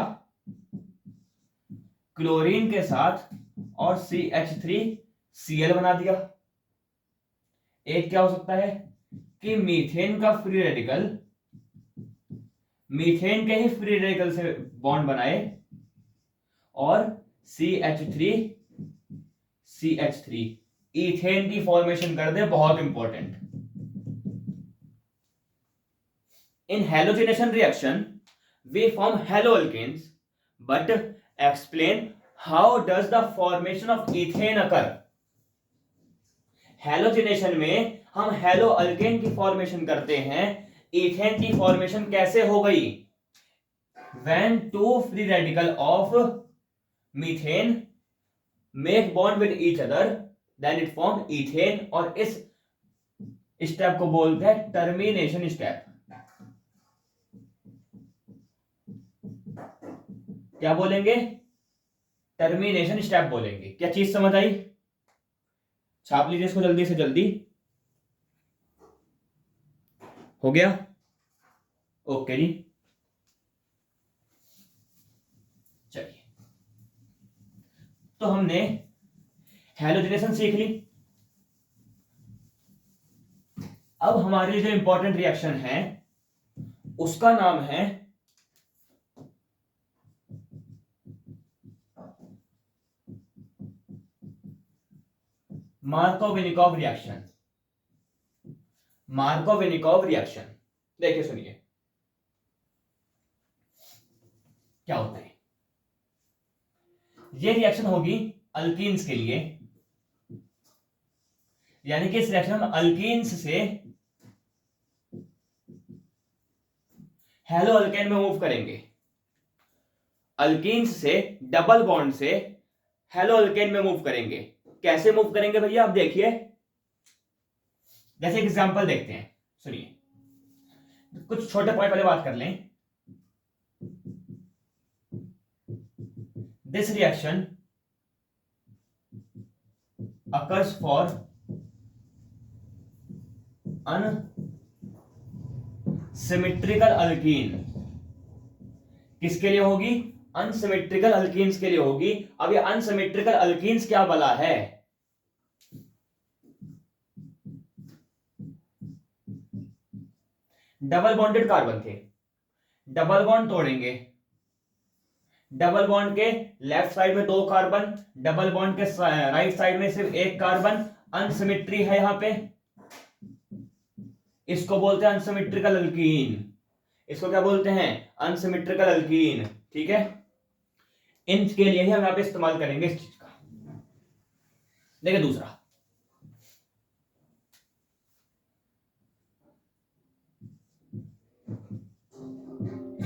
क्लोरीन के साथ और CH3Cl बना दिया। एक क्या हो सकता है कि मीथेन का फ्री रेडिकल मीथेन के ही फ्री रेडिकल से बॉन्ड बनाए और CH3 CH3 इथेन की फॉर्मेशन कर दे, बहुत important. In halogenation reaction we form halo alkanes, but explain how does the formation of ethane occur. Halogenation में हम हेलो अल्केन की फॉर्मेशन करते हैं, इथेन की फॉर्मेशन कैसे हो गई? When two free radical of methane make bond with each other, then it form ethane, और इस स्टेप को बोलते हैं टर्मिनेशन स्टेप। क्या बोलेंगे? टर्मिनेशन स्टेप बोलेंगे। क्या चीज समझ आई? छाप लीजिए इसको जल्दी से जल्दी। हो गया? ओके जी, चलिए। तो हमने हेलोजिनेशन सीख ली। अब हमारे लिए जो इंपॉर्टेंट रिएक्शन है उसका नाम है मार्कोव-विनिकोव रिएक्शन। मार्कोव-विनिकोव रिएक्शन, देखिए सुनिए क्या होता है। ये रिएक्शन होगी अल्कीन्स के लिए, यानी कि इस रिएक्शन में अल्कीन्स से हेलो अल्केन में मूव करेंगे। अल्कीन्स से डबल बॉन्ड से हेलो अल्केन में मूव करेंगे। कैसे मूव करेंगे भैया? आप देखिए, जैसे एग्जांपल देखते हैं, सुनिए। कुछ छोटे पॉइंट पहले बात कर लें। This reaction occurs for unsymmetrical alkyne. किसके लिए होगी? अनसिमेट्रिकल अल्कीन्स के लिए होगी। अब ये अनसिमेट्रिकल अल्कीन्स क्या बला है? डबल बॉन्डेड कार्बन थे, डबल बॉन्ड तोड़ेंगे। डबल बॉन्ड के लेफ्ट साइड में 2 कार्बन, डबल बॉन्ड के राइट साइड में सिर्फ 1 कार्बन। अनसिमेट्री है यहां पे, इसको बोलते हैं अनसिमेट्रिकल अल्कीन। इसको क्या बोलते हैं? Unsymmetrical alkyne. ठीक है, इनके लिए ही हम यहां पे इस्तेमाल करेंगे इस चीज का। देखिए दूसरा,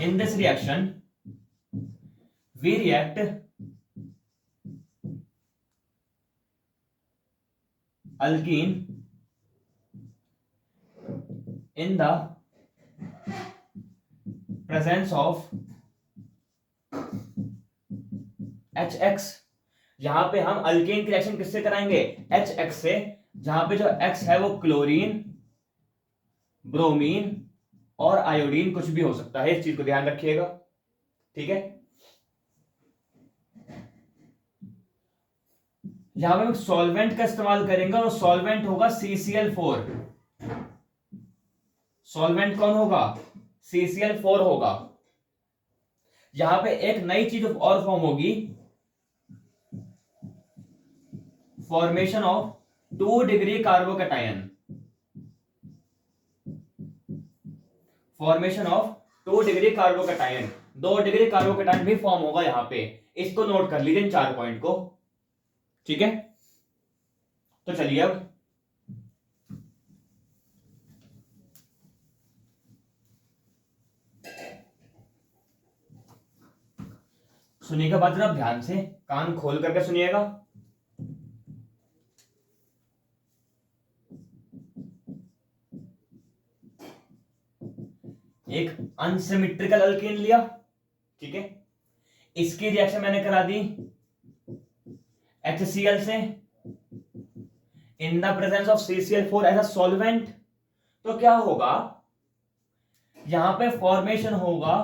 in this reaction we react alkene in the presence of HX। जहां पे हम अल्केन की रिएक्शन किससे कराएंगे? HX से। जहां पे जो X है वो क्लोरीन, ब्रोमीन और आयोडीन कुछ भी हो सकता है, इस चीज को ध्यान रखिएगा। ठीक है, यहां पे हम सॉल्वेंट का इस्तेमाल करेंगे और सॉल्वेंट होगा CCl4। सॉल्वेंट कौन होगा? CCl4 होगा। यहां पे एक नई चीज और फॉर्म होगी, formation of 2 degree carbocation. Formation of 2 degree carbocation, 2 degree carbocation भी फॉर्म होगा यहां पे। इसको नोट कर लीजिए इन 4 पॉइंट को। ठीक है, तो चलिए अब सुनिएगा बात, जरा ध्यान से कान खोल करके सुनिएगा। एक अनसिमेट्रिकल अल्कीन लिया, ठीक है, इसकी रिएक्शन मैंने करा दी HCl से in the presence of CCl4 as a solvent. तो क्या होगा? यहां पे फॉर्मेशन होगा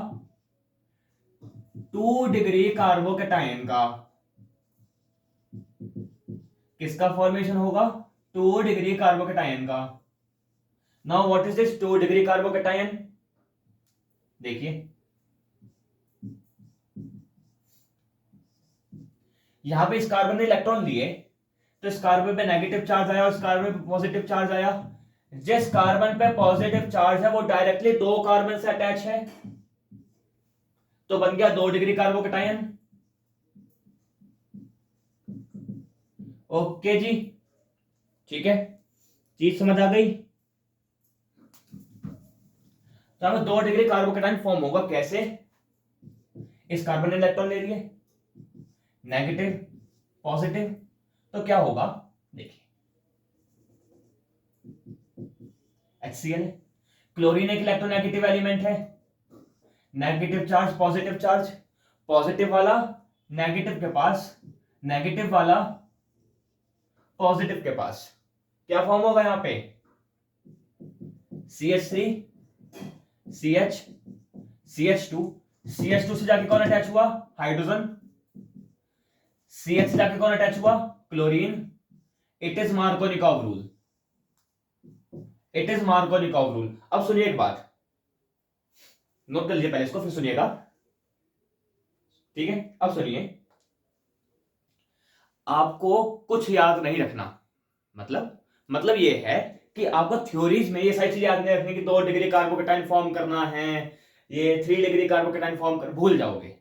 2 डिग्री कार्बोकैटायन का। किसका फॉर्मेशन होगा? 2 डिग्री कार्बोकैटायन का। Now what is this 2 degree carbocation? देखिए, यहां पे इस कार्बन ने इलेक्ट्रॉन लिए, तो इस कार्बन पे नेगेटिव चार्ज आया और इस कार्बन पे पॉजिटिव चार्ज आया। जिस कार्बन पे पॉजिटिव चार्ज है वो डायरेक्टली दो कार्बन से अटैच है, तो बन गया 2 डिग्री कार्बोकैटायन। ओके जी, ठीक है, चीज समझ आ गई। तो हमें 2 डिग्री कार्बोकैटायन फॉर्म होगा कैसे? इस कार्बन ने इलेक्ट्रॉन ले लिए, नेगेटिव पॉजिटिव, तो क्या होगा देखिए, HCl। क्लोरीन एक इलेक्ट्रोनेगेटिव एलिमेंट है, negative charge positive charge, positive वाला नेगेटिव के पास, नेगेटिव वाला पॉजिटिव के पास, क्या फॉर्म होगा यहां पे? CH3 CH CH2, CH2 से जाके कौन अटैच हुआ? हाइड्रोजन। CH से जाके कौन अटैच हुआ? Chlorine. It is Markovnikov rule, it is Markovnikov rule. अब सुनिए एक बात, नोट कर लीजिए पहले इसको, फिर सुनिएगा, ठीक है? अब सुनिए, आपको कुछ याद नहीं रखना, मतलब ये है कि आपको थ्योरीज में ये सारी चीजें याद नहीं रखनी कि 2 डिग्री कार्बोकैटायन फॉर्म करना है, ये 3 डिग्री कार्बोकैटायन फॉर्म कर, भूल जाओगे।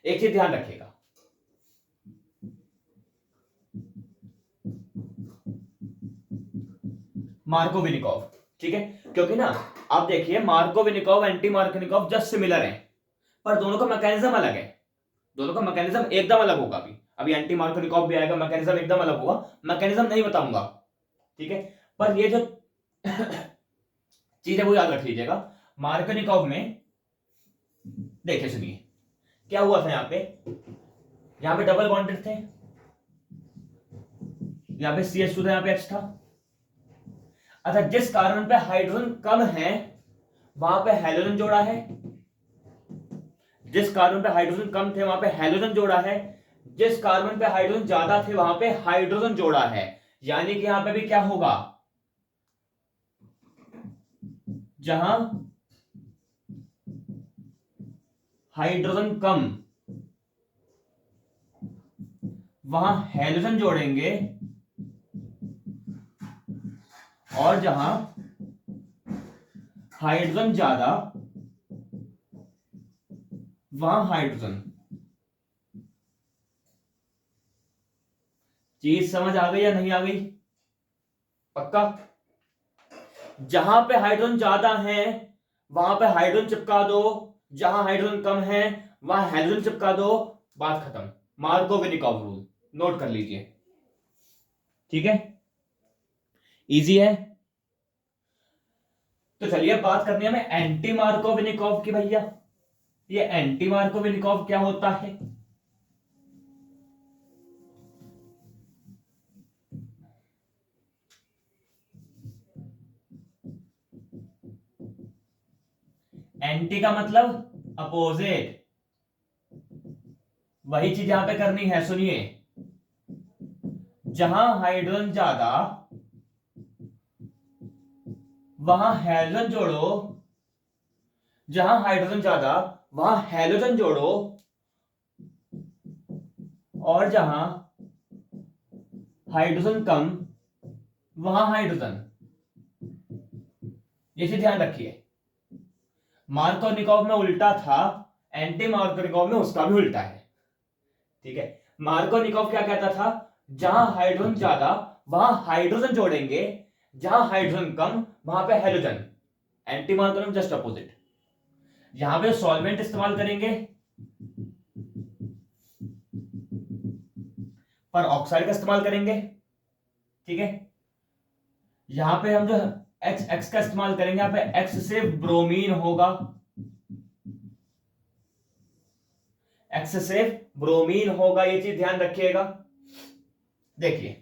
एक चीज ध्यान रखिएगा, मार्कोविनिकॉव, ठीक है? क्योंकि ना आप देखिए, मार्कोविनिकॉव एंटी मार्कोविनिकॉव जस्ट सिमिलर है, पर दोनों का मैकेनिज्म अलग है, दोनों का मैकेनिज्म एकदम अलग होगा। अभी एंटी मार्कोविनिकॉव भी आएगा, मैकेनिज्म एकदम अलग होगा, मैकेनिज्म नहीं बताऊंगा, ठीक है? पर ये जो चीज है वो याद रख लीजिएगा। मार्कोविनिकॉव में देखिए, सुनिए क्या हुआ था, यहां पे डबल बॉन्डेड थे, यहां पे CH2 था, यहां पे H था। अच्छा, जिस कार्बन पे हाइड्रोजन कम है वहां पे हैलोजन जोड़ा है, जिस कार्बन पे हाइड्रोजन कम थे वहां पे हैलोजन जोड़ा है, जिस कार्बन पे हाइड्रोजन ज्यादा थे वहां पे हाइड्रोजन जोड़ा है। यानी कि यहां पे भी क्या होगा, जहां हाइड्रोजन कम वहां हैलोजन जोड़ेंगे, और जहां हाइड्रोजन ज्यादा वहां हाइड्रोजन। चीज समझ आ गई या नहीं आ गई? पक्का? जहां पे हाइड्रोजन ज्यादा है वहां पे हाइड्रोजन चिपका दो, जहां हाइड्रोजन कम है वहां हाइड्रोजन चिपका दो, बात खत्म। मार्कोविनिकॉव रूल नोट कर लीजिए, ठीक है? इजी है। तो चलिए बात करनी है हमें एंटी मार्कोविनिकॉव की। भैया ये एंटी मार्कोविनिकॉव क्या होता है? एंटी का मतलब अपोजिट, वही चीज यहां पे करनी है। सुनिए, जहां हाइड्रोजन ज्यादा वहां हैलोजन जोड़ो, जहां हाइड्रोजन ज्यादा वहां हैलोजन जोड़ो, और जहां हाइड्रोजन कम वहां हाइड्रोजन। ये चीज ध्यान रखिए, मार्कोनिकॉव में उल्टा था, एंटी मार्कोनिकॉव में उसका भी उल्टा है, ठीक है? मार्कोनिकॉव क्या कहता था, जहां हाइड्रोजन ज्यादा वहां हाइड्रोजन जोड़ेंगे, जहां हाइड्रोजन कम वहां पे halogen. Anti Markovnikov just opposite. यहां पे सॉल्वेंट इस्तेमाल करेंगे पर ऑक्साइड का इस्तेमाल करेंगे, ठीक है? यहां पे हम जो X का इस्तेमाल करेंगे, यहां पे X से ब्रोमीन होगा, X से ब्रोमीन होगा, ये चीज ध्यान रखिएगा। देखिए,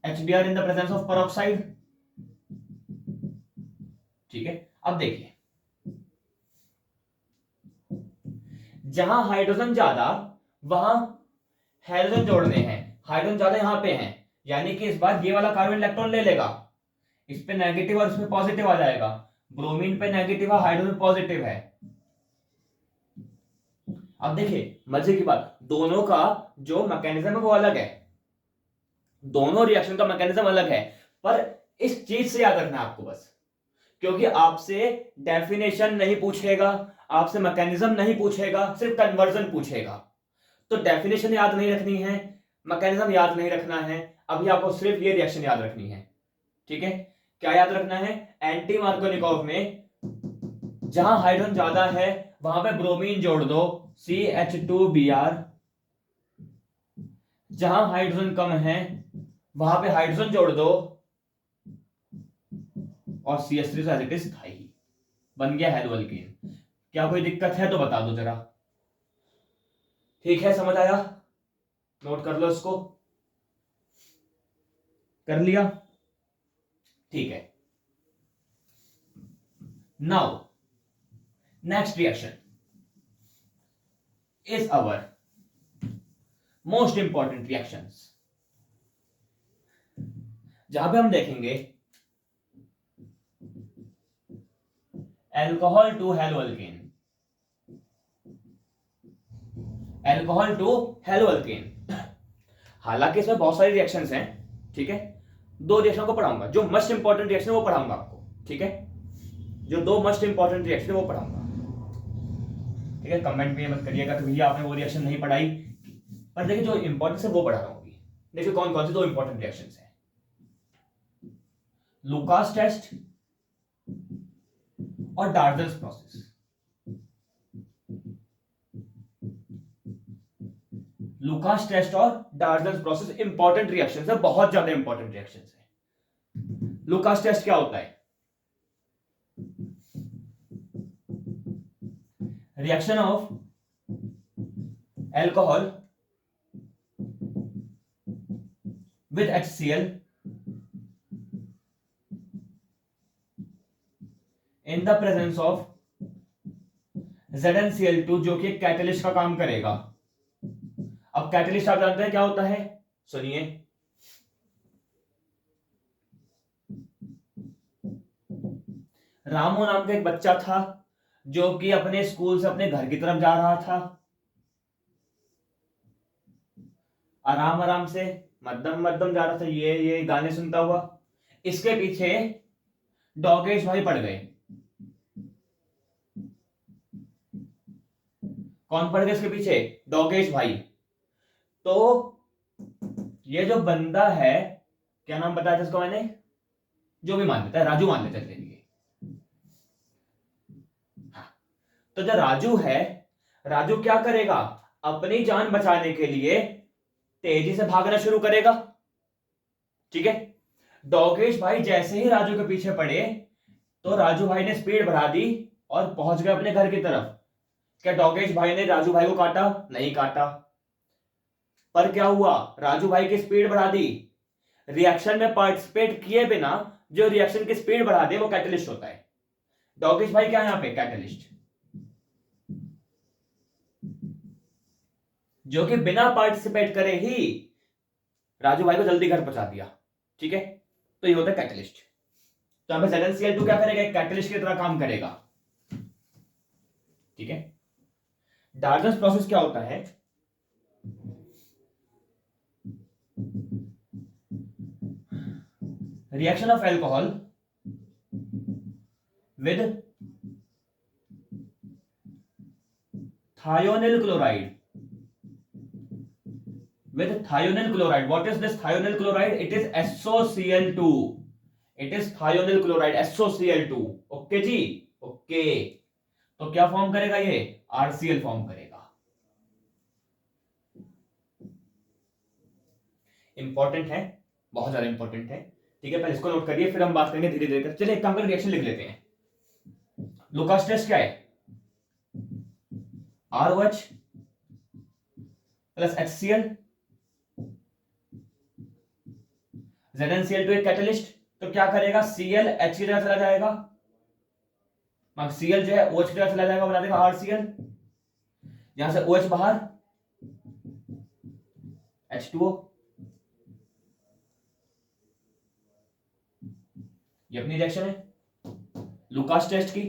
HBr in the presence of peroxide, ठीक है? अब देखिए, जहां हाइड्रोजन ज्यादा वहां हाइड्रोजन जोड़ने हैं, हाइड्रोजन ज्यादा यहां पे हैं, यानी कि इस बार ये वाला कार्बन इलेक्ट्रॉन ले लेगा, इस पे नेगेटिव और इसमें पॉजिटिव आ जाएगा, ब्रोमीन पे नेगेटिव है, हाइड्रोजन पॉजिटिव है। अब देखिए मजे की बात, दोनों का जो मैकेनिज्म है वो अलग है, दोनों रिएक्शन का मैकेनिज्म अलग है, पर इस चीज से याद रखना आपको बस, क्योंकि आपसे डेफिनेशन नहीं पूछेगा, आपसे मैकेनिज्म नहीं पूछेगा, सिर्फ कन्वर्जन पूछेगा। तो डेफिनेशन याद नहीं रखनी है, मैकेनिज्म याद नहीं रखना है, अभी आपको सिर्फ ये रिएक्शन याद रखनी है। ठीक है, क्या याद रखना है? एंटी मार्कोनिकॉफ में जहां हाइड्रोजन ज्यादा है वहां पे ब्रोमीन जोड़ दो, CH2Br। जहां हाइड्रोजन कम है वहां पे हाइड्रोजन जोड़ दो और CH3 एज इट इज था ही, बन गया हेलो अल्कीन। क्या कोई दिक्कत है तो बता दो जरा। ठीक है, समझ आया? नोट कर लो इसको, कर लिया? ठीक है, now next reaction is our most important reactions, जहां पे हम देखेंगे alcohol to halo alkane, alcohol to halo alkane. हालांकि इसमें बहुत सारी रिएक्शंस हैं, ठीक है, दो रिएक्शन को पढ़ाऊंगा, जो मोस्ट इंपॉर्टेंट रिएक्शन वो पढ़ाऊंगा आपको, ठीक है, जो दो मोस्ट इंपॉर्टेंट रिएक्शन वो पढ़ाऊंगा। ठीक है, कमेंट में मत करिएगा कि भैया आपने वो रिएक्शन नहीं पढ़ाई, पर देखिए जो इंपॉर्टेंस है वो पढ़ा रहा हूं अभी। देखिए कौन कौन से दो इंपॉर्टेंट रिएक्शंस हैं, लुकास टेस्ट और डार्जन्स प्रोसेस। लुकास टेस्ट और डार्जन्स प्रोसेस इंपॉर्टेंट रिएक्शंस है, बहुत ज्यादा इंपॉर्टेंट रिएक्शंस है। लुकास टेस्ट क्या होता है? Reaction of alcohol with HCl in the presence of ZnCl2, जो कि कैटलिस्ट का काम करेगा। अब कैटलिस्ट आप जानते हैं क्या होता है, सुनिए। रामू नाम का एक बच्चा था जो कि अपने स्कूल से अपने घर की तरफ जा रहा था, आराम आराम से, मध्यम मध्यम जा रहा था, ये गाने सुनता हुआ। इसके पीछे डॉगेश भाई पड़ गए। कौन पड़ गए इसके पीछे? डॉगेश भाई। तो ये जो बंदा है, क्या नाम बताया था इसको मैंने, जो भी मान लेता है, राजू मान लेते हैं। हाँ, तो जो राजू है, राजू क्या करेगा? अपनी जान बचाने के लिए तेजी से भागना शुरू करेगा। ठीक है, डॉगेश भाई जैसे ही राजू के पीछे पड़े तो राजू भाई ने स्पीड बढ़ा दी और पहुंच गए अपने घर की तरफ। क्या डॉगेश भाई ने राजू भाई को काटा? नहीं काटा। पर क्या हुआ? राजू भाई की स्पीड बढ़ा दी। रिएक्शन में पार्टिसिपेट किए बिना जो रिएक्शन की स्पीड बढ़ा दे वो कैटलिस्ट होता है। डॉगेश भाई क्या है यहां पे? कैटलिस्ट, जो कि बिना पार्टिसिपेट करे ही राजू भाई को जल्दी घर पहुंचा दिया। ठीक है, तो ये होता है कैटलिस्ट। तो यहां पे ZnCl2 क्या करेगा? कैटलिस्ट की तरह काम करेगा। ठीक है, डार्जन्स प्रोसेस क्या होता है? Reaction of alcohol with thionyl chloride, with thionyl chloride. What is this thionyl chloride? It is SOCl2. It is thionyl chloride, SOCl2. Okay जी, ओके। तो क्या फॉर्म करेगा ये? RCl फॉर्म करेगा। इंपॉर्टेंट है, बहुत ज्यादा इंपॉर्टेंट है। ठीक है, पहले इसको नोट करिए, फिर हम बात करेंगे धीरे धीरे कर। चलिए एक काम करके रिएक्शन लिख लेते हैं। लुकास टेस्ट क्या है? ROH प्लस HCl, ZnCl2 एक कैटलिस्ट, तो क्या करेगा? Cl H की तरह चला जाएगा, Cl जो है OH की तरह चला जाएगा, बना देगा RCl। यहां से OH बाहर, H2O, ये अपनी रिएक्शन है। लुकास टेस्ट की।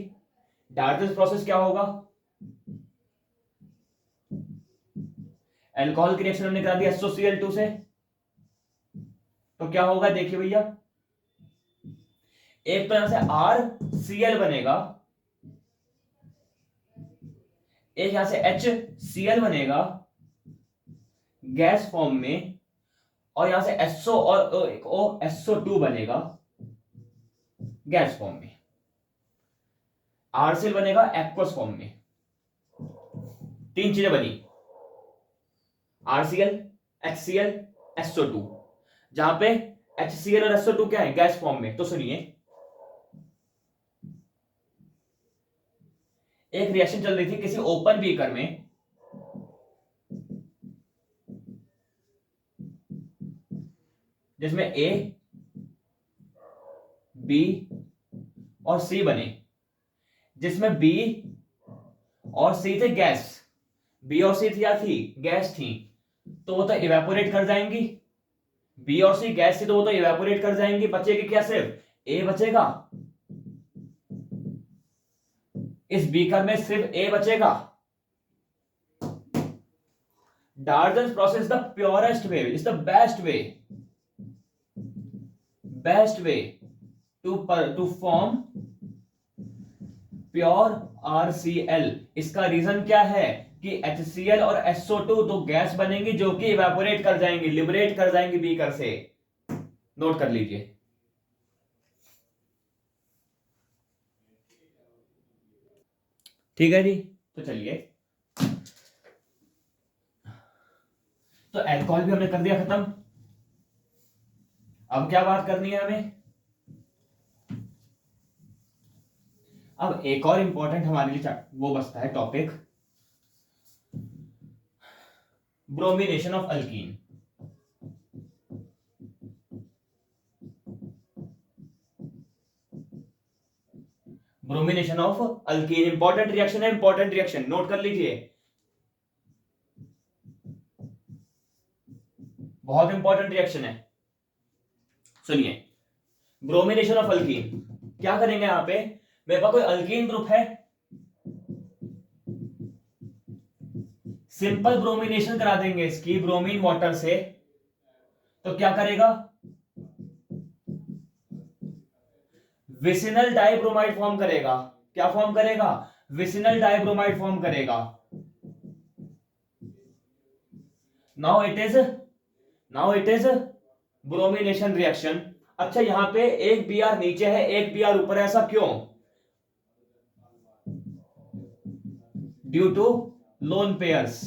डार्टस प्रोसेस क्या होगा, अल्कोहल की रिएक्शन हमने करा दी SOCl2 से, तो क्या होगा देखिए भैया, एक तो यहां से RCl बनेगा, एक यहां से HCl बनेगा गैस फॉर्म में, और यहां से SO और एक SO2 बनेगा गैस फॉर्म में, RCl बनेगा एक्वस फॉर्म में। तीन चीजें बनी, RCl, HCl, SO2, जहां पे HCl और SO2 क्या है, गैस फॉर्म में। तो सुनिए, एक रिएक्शन चल रही थी किसी ओपन बीकर में, जिसमें A, B और C बने, जिसमें B और C थे गैस, B और C थी गैस थी, तो वो तो इवेपोरेट कर जाएंगी। B और C गैस थी तो वो तो इवेपोरेट कर जाएंगी, बचेगी क्या, सिर्फ A बचेगा। इस बीकर में सिर्फ A बचेगा। Darden's process is the purest way, is the best way to form pure RCl। इसका रीजन क्या है कि HCl और SO2 तो गैस बनेंगी जो कि इवेपोरेट कर जाएंगी, लिबरेट कर जाएंगी बीकर से। नोट कर लीजिए। ठीक है जी, तो चलिए, तो अल्कोहल भी हमने कर दिया खत्म। अब क्या बात करनी है हमें, अब एक और इंपॉर्टेंट हमारे लिए वो बचता है topic, bromination of alkyne. Bromination of alkyne important reaction है, इंपॉर्टेंट रिएक्शन, नोट कर लीजिए, बहुत इंपॉर्टेंट रिएक्शन है। सुनिए, ब्रोमिनेशन ऑफ अल्कीन क्या करेंगे, यहां पे मेरे पास कोई अल्कीन ग्रुप है, सिंपल ब्रोमिनेशन करा देंगे इसकी ब्रोमीन वाटर से, तो क्या करेगा, विसिनल डाइब्रोमाइड फॉर्म करेगा। क्या फॉर्म करेगा, विसिनल डाइब्रोमाइड फॉर्म करेगा। Now it is bromination reaction. अच्छा, यहां पे एक Br नीचे है, एक Br ऊपर है, ऐसा क्यों, due to lone pairs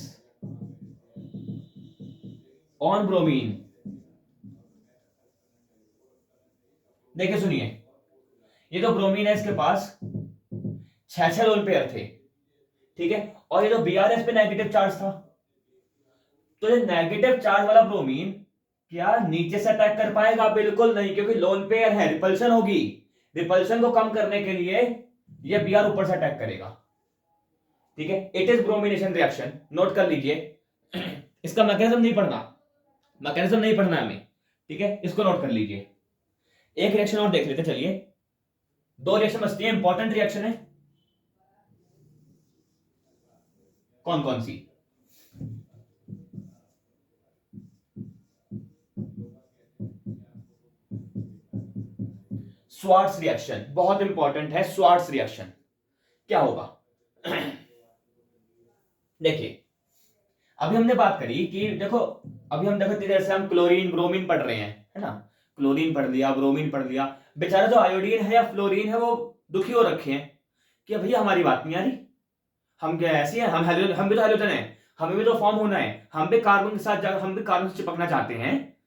on bromine. देखिए सुनिए, ये तो ब्रोमीन है, इसके पास 6 लोन पेयर थे, ठीक है, और ये जो BRS पे नेगेटिव चार्ज था, तो ये नेगेटिव चार्ज वाला ब्रोमीन क्या नीचे से अटैक कर पाएगा, बिल्कुल नहीं, क्योंकि लोन पेयर है, रिपल्शन होगी। रिपल्शन को कम करने के लिए ये Br ऊपर से अटैक करेगा, ठीक है। It is bromination reaction, note कर लीजिए। इसका मैकेनिज्म नहीं पढ़ना हमें, ठीक है, इसको नोट कर लीजिए। एक रिएक्शन और देख लेते, चलिए, दो रिएक्शन बचती है, इंपॉर्टेंट रिएक्शन है। कौन कौन सी, स्वार्ट्स रिएक्शन बहुत इंपॉर्टेंट है। स्वार्ट्स रिएक्शन क्या होगा, देखिए, अभी हमने बात करी कि देखो, अभी हम देखो जैसे हम क्लोरीन ब्रोमीन पढ़ रहे हैं, है ना, क्लोरीन पढ़ लिया, ब्रोमीन पढ़ लिया, बेचारा जो आयोडीन है या फ्लोरीन है वो दुखी हो रखे हैं कि भैया हमारी बात नहीं आ रही, हम क्या ऐसी हैं, हम भी तो हाइड्रोजन है, हमें भी तो फॉर्म होना है, हम भी कार्बन के साथ हम भी कार्बन से चिपकना चाहते हैं,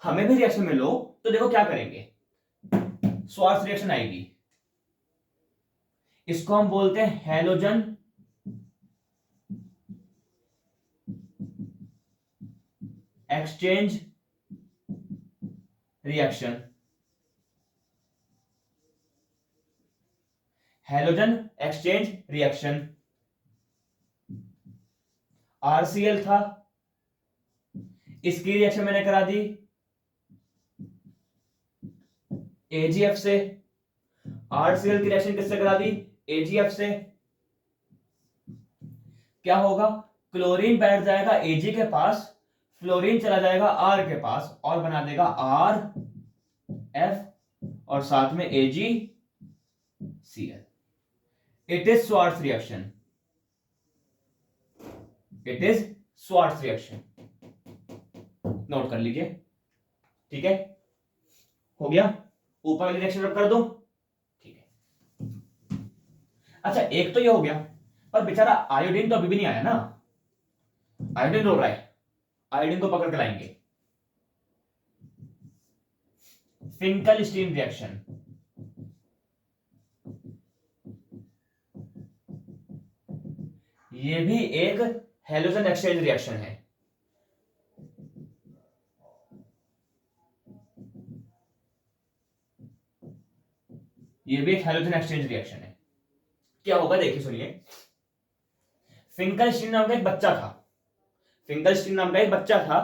हमें भी रिएक्शन में लो। तो देखो क्या करेंगे, स्वार्ट्स रिएक्शन आएगी, इसको हम बोलते हैं halogen exchange reaction. Halogen exchange reaction, RCl था, इसकी रिएक्शन मैंने करा दी AgF से, RCl की रिएक्शन किससे करा दी? AgF से। क्या होगा? क्लोरीन बैठ जाएगा Ag के पास, फ्लोरीन चला जाएगा R के पास और बना देगा RF और साथ में AgCl। It is Swarts reaction, it is Swarts reaction. Note कर लीजिए, ठीक है? हो गया? ऊपर वाली रिएक्शन रब कर दूं? ठीक है। अच्छा, एक तो ये हो गया, पर बेचारा आयोडीन तो अभी भी नहीं आया ना। आयोडीन रो रहा है, आयोडीन को पकड़ के लाएंगे। फिंकलस्टीन रिएक्शन, ये भी एक हैलोजन एक्सचेंज रिएक्शन है। ये भी एक हैलोजन एक्सचेंज रिएक्शन है। क्या होगा देखिए, सुनिए। फिंकलस्टीन नाम का एक बच्चा था, फिंकलस्टीन नाम का एक बच्चा था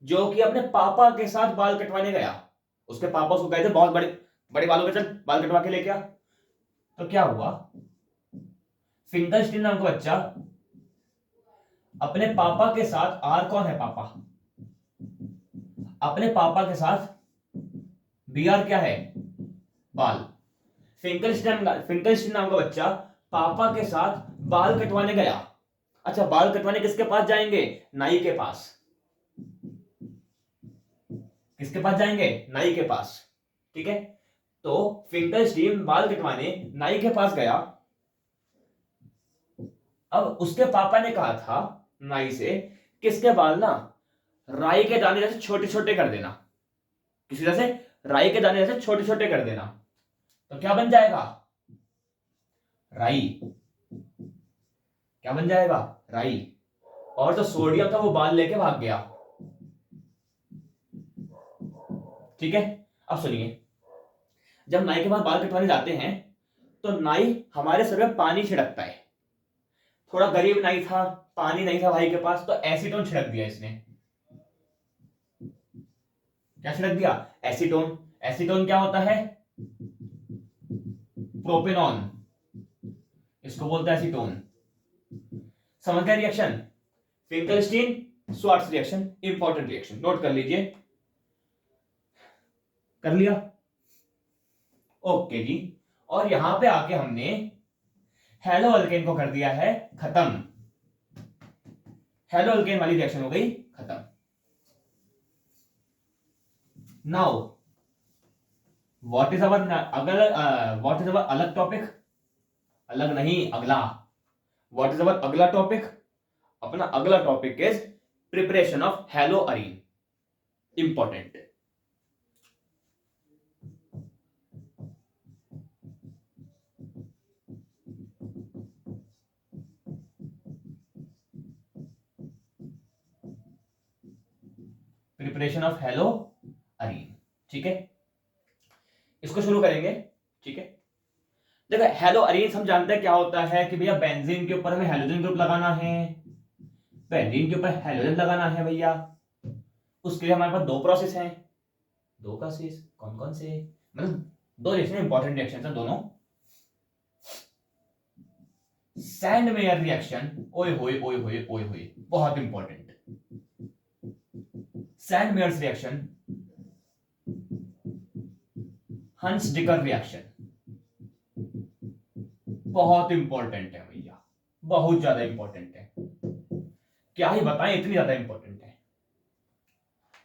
जो कि अपने पापा के साथ बाल कटवाने गया। उसके पापा उसको गए थे बहुत बड़े बड़े बालों के, चल बाल कटवा के लेके आ। तो क्या हुआ? फिंकलस्टीन नाम का बच्चा अपने पापा के साथ, आर कौन है? पापा। अपने पापा के साथ, बीआर क्या है? बाल। फिंकलस्टीन नाम का बच्चा पापा के साथ बाल कटवाने गया। अच्छा, बाल कटवाने किसके पास जाएंगे? नाई के पास। किसके पास जाएंगे? नाई के पास, ठीक है? तो फिंकलस्टीन बाल कटवाने नाई के पास गया। अब उसके पापा ने कहा था नाई से, किसके बाल ना राई के दाने जैसे छोटे छोटे कर देना, किसी तरह से राई के दाने जैसे छोटे छोटे कर देना। तो क्या बन जाएगा? राई। क्या बन जाएगा? राई। और जो सोडियम था वो बाल लेके भाग गया, ठीक है? अब सुनिए, जब नाई के पास बाल कटवाने जाते हैं तो नाई हमारे सर में पानी छिड़कता है। थोड़ा गरीब नाई था, पानी नहीं था भाई के पास, तो एसीटोन छिड़क दिया इसने। क्या छिड़क दिया? एसीटोन। एसीटोन क्या होता है? प्रोपेनॉन, इसको बोलता है एसीटोन। समझ गए reaction? Finkelstein Swarts reaction, important reaction, note कर लीजिए। कर लिया? ओके जी। और यहां पे आके हमने हेलो अल्केन को कर दिया है खत्म। हेलो अल्केन वाली रिएक्शन हो गई खत्म। Now what is our what is our अलग टॉपिक? अलग नहीं, अगला। व्हाट इज अवर अगला टॉपिक? अपना अगला topic is preparation of hello Areen. Important. Preparation of hello Areen, ठीक है? इसको शुरू करेंगे, ठीक है? देखो, हेलो अरीन हम जानते हैं क्या होता है कि भैया बेंजीन के ऊपर हमें हेलोजन ग्रुप लगाना है, बेंजीन के ऊपर हेलोजन लगाना है भैया। उसके लिए हमारे पास दो प्रोसेस हैं। दो प्रोसेस कौन कौन से? मतलब दो रिएक्शन, इंपॉर्टेंट रिएक्शन है दोनों। सैंडमेयर रिएक्शन, ओए होए ओए होए ओए होए, बहुत इंपॉर्टेंट। सैंडमेयर्स रिएक्शन, हंस-डिकर रिएक्शन, बहुत इंपॉर्टेंट है भैया, बहुत ज्यादा इंपॉर्टेंट है। क्या ही बताएं, इतनी ज्यादा इंपॉर्टेंट है।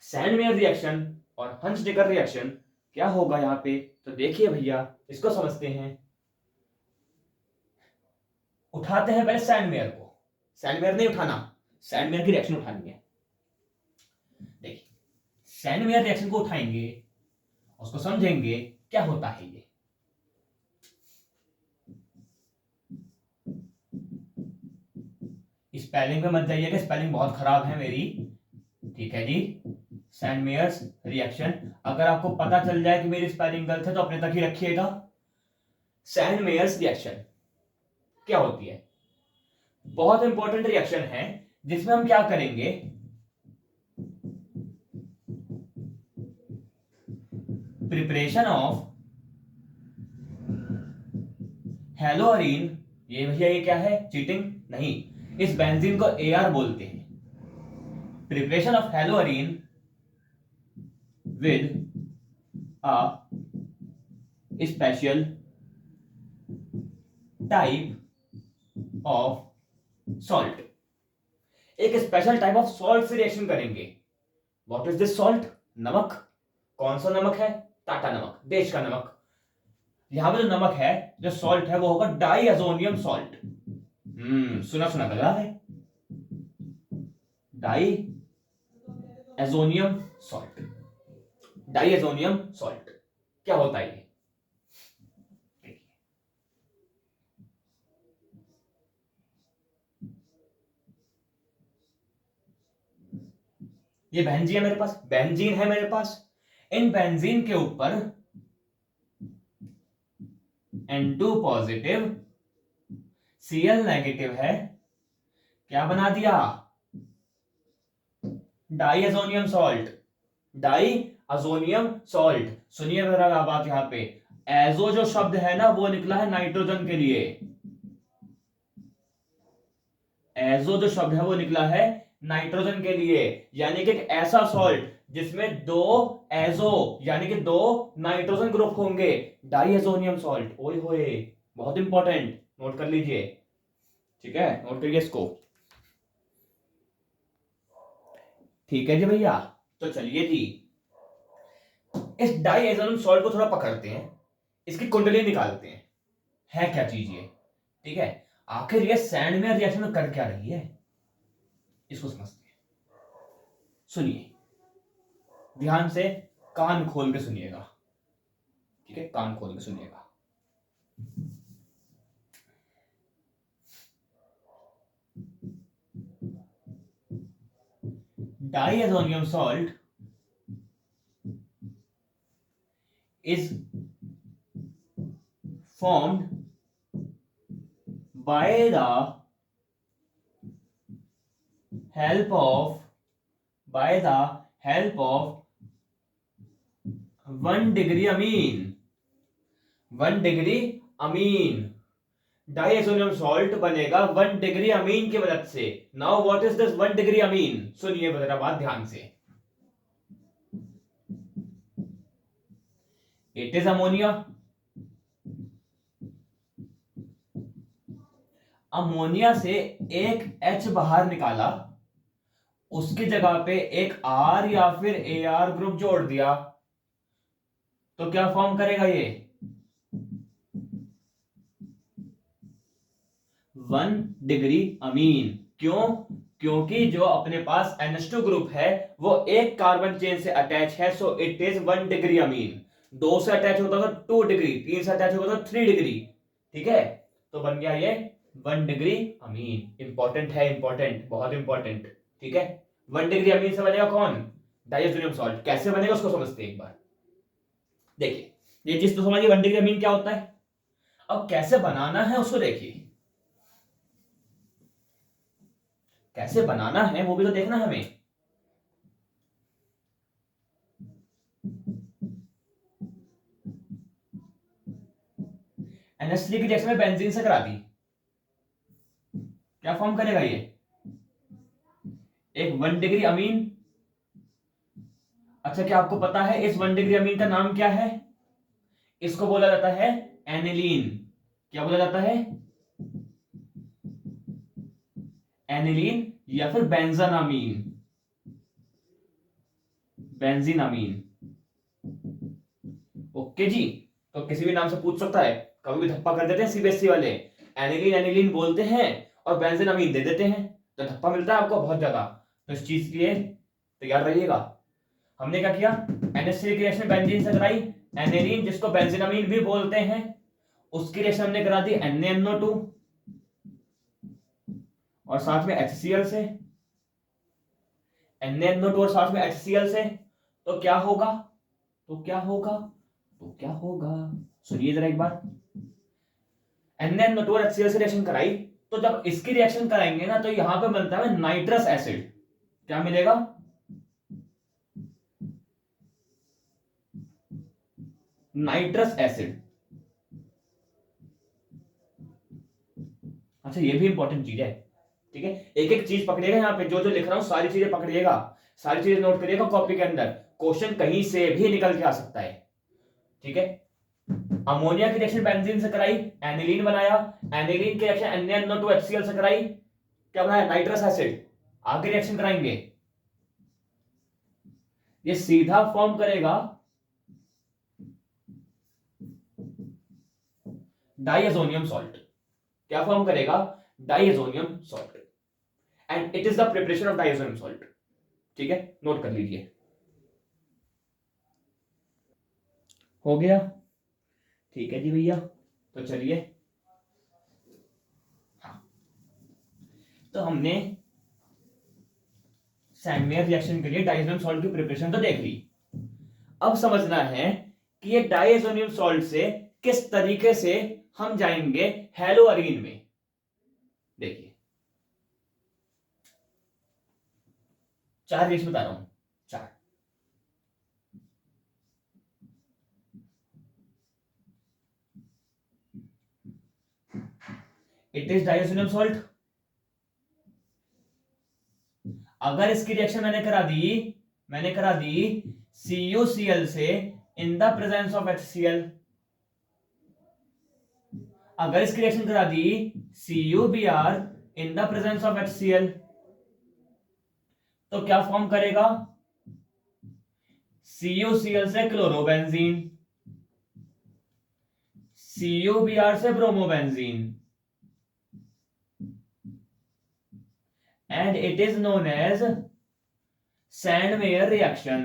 सैंडमेयर रिएक्शन और हंस-डिकर रिएक्शन क्या होगा यहां पे? तो देखिए भैया, इसको समझते हैं। उठाते हैं पहले सैंडमेयर को। सैंडमेयर नहीं उठाना, सैंडमेयर की रिएक्शन उठानी है। देखिए, सैंडमेयर रिएक्शन को उठाएंगे, उसको समझेंगे क्या होता है ये। स्पेलिंग पे मत जाइएगा, स्पेलिंग बहुत खराब है मेरी, ठीक है जी? सैंडमेयर्स रिएक्शन, अगर आपको पता चल जाए कि मेरी स्पेलिंग गलत है तो अपने तक ही रखिएगा। सैंडमेयर्स रिएक्शन क्या होती है? बहुत इंपॉर्टेंट रिएक्शन है जिसमें हम क्या करेंगे? प्रिपरेशन ऑफ हेलोअरीन, ये भैया ये क्या है, चीटिंग नहीं, इस बेंजीन को AR बोलते हैं। Preparation of haloarene with a special type of salt, एक स्पेशल टाइप ऑफ सॉल्ट से रिएक्शन करेंगे। What is this salt? नमक। कौन सा नमक है? टाटा नमक, देश का नमक। यहां पे जो नमक है, जो सॉल्ट है, वो होगा डाईएजोनियम सॉल्ट। सुना सुना लग रहा है, डाईएजोनियम सॉल्ट। डाईएजोनियम सॉल्ट क्या होता है ये बेंजीन है मेरे पास, बेंजीन है मेरे पास। इन बेंजीन के ऊपर N2 पॉजिटिव Cl नेगेटिव है, क्या बना दिया? Diazonium salt. Diazonium salt. सुनिए मेरा बात, यहां पे एजो जो शब्द है ना, वो निकला है नाइट्रोजन के लिए। एजो जो शब्द है वो निकला है नाइट्रोजन के लिए, यानी कि एक ऐसा सॉल्ट जिसमें दो एजो यानी कि दो नाइट्रोजन ग्रुप होंगे, डाईएजोनियम सॉल्ट। ओए होए, बहुत इंपॉर्टेंट, नोट कर लीजिए, ठीक है, नोट करिए इसको। ठीक है जी भैया, तो चलिए जी इस डाईएजोनियम सॉल्ट को थोड़ा पकड़ते हैं, इसकी कुंडली निकालते हैं, है क्या चीज ये, ठीक है। आखिर ये सैंड में रिएक्शन में कर क्या रही है, इसको समझते हैं। सुनिए ध्यान से, कान खोल के सुनिएगा, ठीक है, कान खोल के सुनिएगा। Diazonium salt is formed by the help of 1 degree amine. 1 degree amine, diazonium salt बनेगा 1 डिग्री अमीन की मदद से। Now what is this 1 degree amine? सुनिए जरा बात ध्यान से। It is ammonia. अमोनिया से एक H बाहर निकाला, उसकी जगह पे एक R या फिर AR ग्रुप जोड़ दिया, तो क्या फॉर्म करेगा ये? 1 डिग्री अमीन। क्यों? क्योंकि जो अपने पास NH2 ग्रुप है वो एक कार्बन चेन से अटैच है, सो इट इज 1 डिग्री अमीन। 2 से अटैच होता तो 2 डिग्री, 3 से अटैच होता तो 3 डिग्री, ठीक है। तो बन गया ये 1 डिग्री अमीन। इंपॉर्टेंट है, इंपॉर्टेंट, बहुत इंपॉर्टेंट, ठीक है। 1 डिग्री अमीन से बनेगा कौन? Diazonium salt. कैसे बनेगा उसको समझते हैं एक बार। देखिए ये चीज तो समझिए 1 डिग्री अमीन क्या होता है, अब कैसे बनाना है उसको देखिए। कैसे बनाना है वो भी तो देखना है हमें। NH3 की रिएक्शन में बेंजीन से करा दी, क्या फॉर्म करेगा ये? एक 1 डिग्री अमीन। अच्छा क्या आपको पता है इस 1 डिग्री अमीन का नाम क्या है? इसको बोला जाता है एनिलीन। क्या बोला जाता है? एनिलीन या फिर बेंजानामीन, बेंजीनामीन। ओके जी, तो किसी भी नाम से पूछ सकता है, कभी भी धप्पा कर देते हैं सीबीएसई वाले, एनिलीन एनिलीन बोलते हैं और बेंजीनामीन दे देते हैं, तो धप्पा मिलता है आपको बहुत ज्यादा। तो इस चीज के लिए तैयार रहिएगा। हमने क्या किया, NH3 की रिएक्शन बेंजीन से कराई, एनिलीन जिसको बेंजीनामीन भी बोलते हैं, उसकी रिएक्शन हमने करा दी NaNO2 और साथ में HCl से, NaNO2 और साथ में HCl से। तो क्या होगा, तो क्या होगा, तो क्या होगा? सुनिए जरा एक बार। NaNO2 और HCl से रिएक्शन कराई, तो जब इसकी रिएक्शन कराएंगे ना, तो यहां पे बनता है नाइट्रस एसिड। क्या मिलेगा? Nitrous acid. अच्छा ये भी इंपॉर्टेंट चीज है, ठीक है। एक एक चीज पकड़िएगा, यहाँ पे जो जो लिख रहा हूं सारी चीजें पकड़िएगा, सारी चीजें नोट करिएगा कॉपी के अंदर, क्वेश्चन कहीं से भी निकल के आ सकता है, ठीक है। अमोनिया की रिएक्शन बेंजीन से कराई, एनिलीन बनाया, एनिलीन की रिएक्शन NaNO2HCl से कराई, क्या बनाया, नाइट्रस एसिड, आगे रिएक्शन कराएंगे, ये सीधा फॉर्म करेगा डाइअजोनियम सॉल्ट, क्या फॉर्म करेगा, diazonium salt, and it is the preparation of diazonium salt, ठीक है, नोट कर लीजिए। हो गया, ठीक है जी भैया, तो चलिए, हाँ, तो हमने सैंडमेयर रिएक्शन के लिए डाइअजोनियम सॉल्ट की प्रिपरेशन तो देख ली। अब समझना है कि ये डाइअजोनियम सॉल्ट से किस तरीके से हम जाएंगे हेलोअरीन में। देखिए 4 रिएक्शन बता रहा हूं, 4। इट इज डाइअजोनियम सॉल्ट, अगर इसकी रिएक्शन मैंने करा दी CuCl से in the presence of HCl, अगर इसकी रिएक्शन करा दी CuBr in the presence of HCl, तो क्या फॉर्म करेगा, CuCl से क्लोरोबेंजीन, CuBr से bromobenzene, and it is known as Sandmeyer reaction.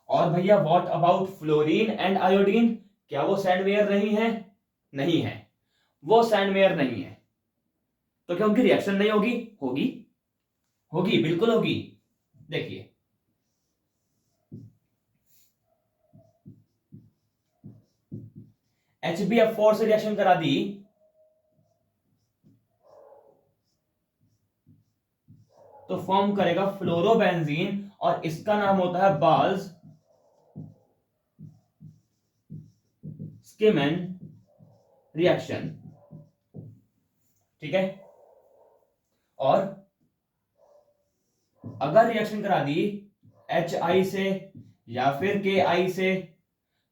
और भैया what about fluorine and iodine, क्या वो सैंडमेयर नहीं है, नहीं है, वो सैंडमेयर नहीं है, तो क्या उनकी रिएक्शन नहीं होगी, होगी, होगी, बिल्कुल होगी। देखिए HbF4 से रिएक्शन करा दी, तो फॉर्म करेगा फ्लोरोबेंजीन, और इसका नाम होता है बाल्स स्किमन रिएक्शन, ठीक है। और अगर रिएक्शन करा दी HI से या फिर KI से,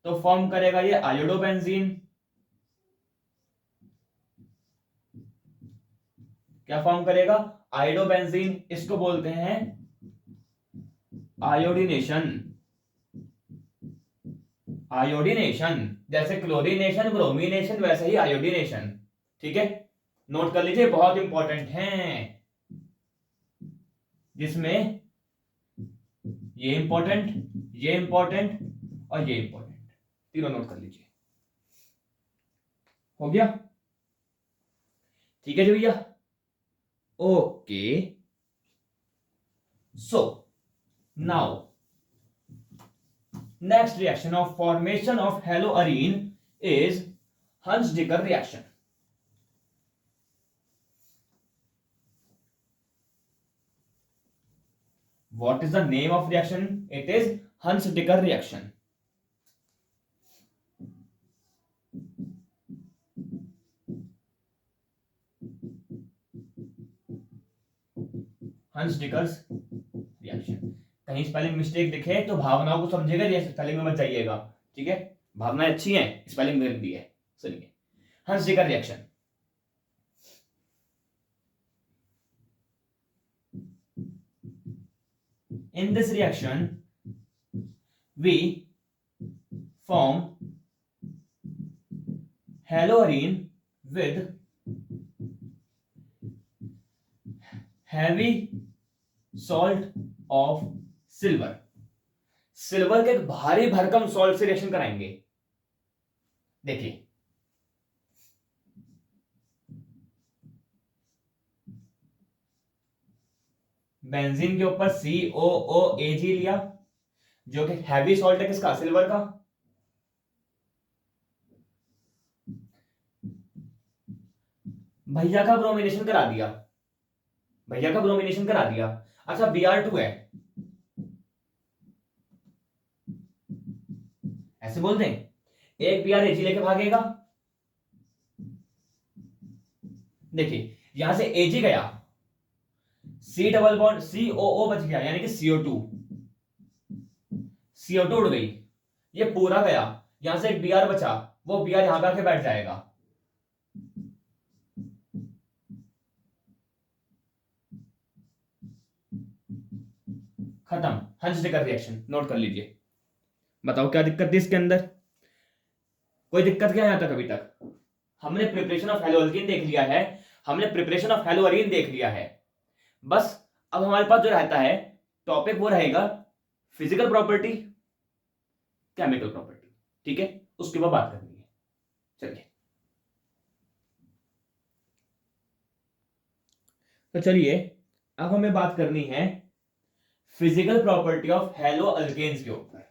तो फॉर्म करेगा ये आयोडोबेंजीन, क्या फॉर्म करेगा, आयोडोबेंजीन, इसको बोलते हैं आयोडीनेशन, आयोडीनेशन, जैसे क्लोरीनेशन, ब्रोमीनेशन, वैसे ही आयोडीनेशन, ठीक है। नोट कर लीजिए, बहुत इंपॉर्टेंट है, जिसमें ये इंपॉर्टेंट, ये इंपॉर्टेंट और ये इंपॉर्टेंट, तीनों नोट कर लीजिए। हो गया, ठीक है जी भैया, okay. So now next reaction of formation of haloarine is Hunsdiker reaction. What is the name of reaction? It is Hunsdiker reaction. Hunsdiker's reaction. कहीं स्पेलिंग मिस्टेक दिखे तो भावनाओं को समझिएगा, ये स्पेलिंग में मत जाइएगा, ठीक है। भावनाएं अच्छी हैं, स्पेलिंग में दी है, सुनिए। हंसडिकर reaction, in this reaction we form haloarine with heavy salt of silver, silver के एक भारी भरकम सॉल्ट से रिएक्शन कराएंगे। देखिए बेंजीन के ऊपर COOAg लिया, जो कि हैवी सॉल्ट है किसका, सिल्वर का। भैया का ब्रोमिनेशन करा दिया, भैया का ब्रोमिनेशन करा दिया। अच्छा Br2 है, ऐसे बोल दें एक Br Ag लेके भागेगा। देखिए यहां से Ag गया, C डबल बॉन्ड COO बच गया यानी कि CO2 उड़ गई, ये पूरा गया, यहां से एक Br बचा, वो Br यहां पे आके बैठ जाएगा। खत्म, हंस-डेकर रिएक्शन नोट कर लीजिए। बताओ क्या दिक्कत थी इसके अंदर? कोई दिक्कत क्या यहां तक? अभी तक हमने प्रिपरेशन ऑफ हेलोअल्कीन देख लिया है, हमने प्रिपरेशन ऑफ हेलोअरीन देख लिया है। बस अब हमारे पास जो रहता है टॉपिक वो रहेगा फिजिकल प्रॉपर्टी, केमिकल प्रॉपर्टी, ठीक है, उसके बाद बात करनी है। चलिए तो चलिए अब हमें बात करनी है फिजिकल प्रॉपर्टी ऑफ हेलोअल्केन्स के ऊपर।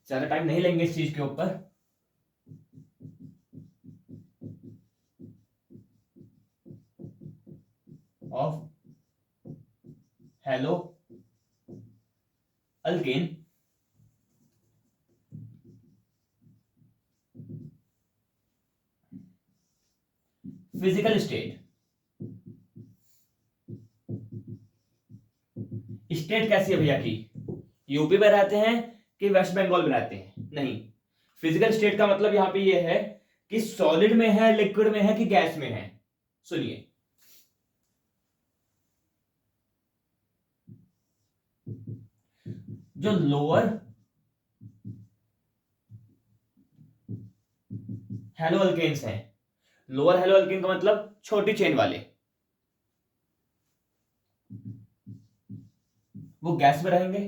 ज्यादा टाइम नहीं लेंगे इस चीज के ऊपर। Of hello alkane physical state, state कैसी है भैया की? यूपी में रहते हैं कि वेस्ट बंगाल में रहते हैं? नहीं, फिजिकल स्टेट का मतलब यहां पे ये है कि सॉलिड में है, लिक्विड में है कि गैस में है। सुनिए, जो लोअर हेलोअल्केन्स हैं, लोअर हेलोअल्केन का मतलब छोटी चेन वाले, वो गैस में रहेंगे,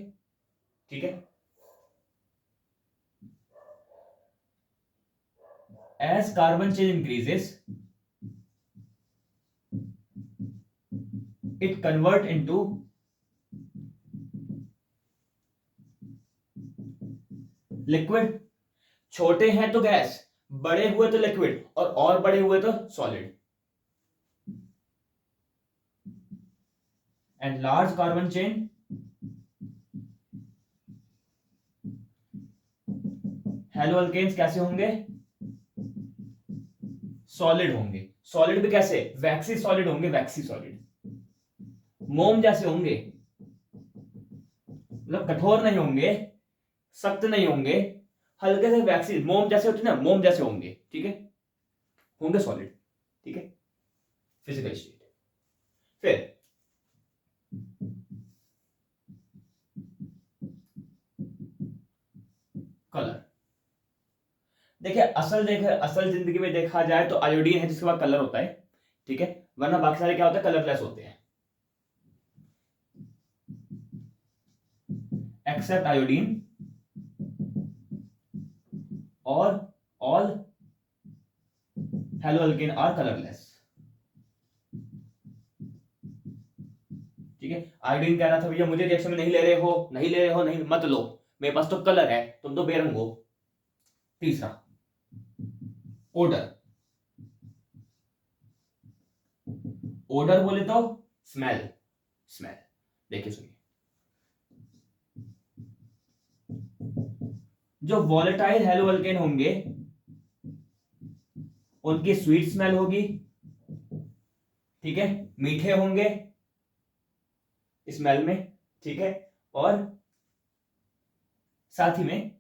ठीक है। As carbon chain increases it convert into liquid. छोटे हैं तो गैस, बड़े हुए तो लिक्विड, और बड़े हुए तो solid. And large carbon chain haloalkanes कैसे होंगे? सॉलिड होंगे। सॉलिड भी कैसे? वैक्सी सॉलिड होंगे, वैक्सी सॉलिड, मोम जैसे होंगे, मतलब कठोर नहीं होंगे, सख्त नहीं होंगे, हल्के से वैक्सी, मोम जैसे होते ना, मोम जैसे होंगे, ठीक है, होंगे सॉलिड, ठीक है, फिजिकल स्टेट। फिर कलर। देखिए असल जिंदगी में देखा जाए तो आयोडीन है जिसके बाद कलर होता है, ठीक है, वरना बाकी सारे क्या होता है? कलरलेस होते हैं। एक्सेप्ट आयोडीन और ऑल हेलोअल्केन आर कलरलेस, ठीक है। आयोडीन कह रहा था भैया मुझे रिएक्शन में नहीं ले रहे हो, नहीं ले रहे हो, नहीं मत लो, मेरे पास तो कलर है, तुम तो बेरंग हो। तीसरा ओडर, ओडर बोले तो स्मेल, स्मेल। देखिए सुनिए, जो वॉलेटाइल हेलोअल्केन होंगे उनकी स्वीट स्मेल होगी, ठीक है, मीठे होंगे स्मेल में, ठीक है, और साथ ही में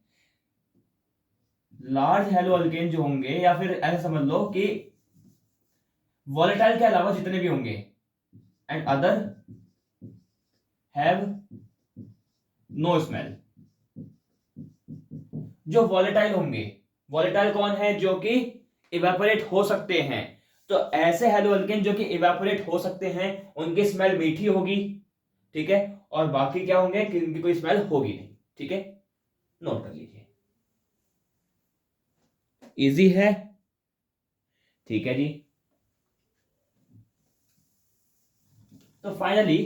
लार्ज हेलोअल्केन जो होंगे, या फिर ऐसा समझ लो कि वॉलेटाइल के अलावा जितने भी होंगे and other have no smell. जो वॉलेटाइल होंगे, वॉलेटाइल कौन है? जो कि इवेपोरेट हो सकते हैं, तो ऐसे हेलोअल्केन जो कि इवेपोरेट हो सकते हैं उनकी स्मेल मीठी होगी, ठीक है, और बाकी क्या होंगे कि उनकी कोई स्मेल होगी नहीं, ठीक है, नोट कर लीजिए। इजी है, ठीक है जी। तो finally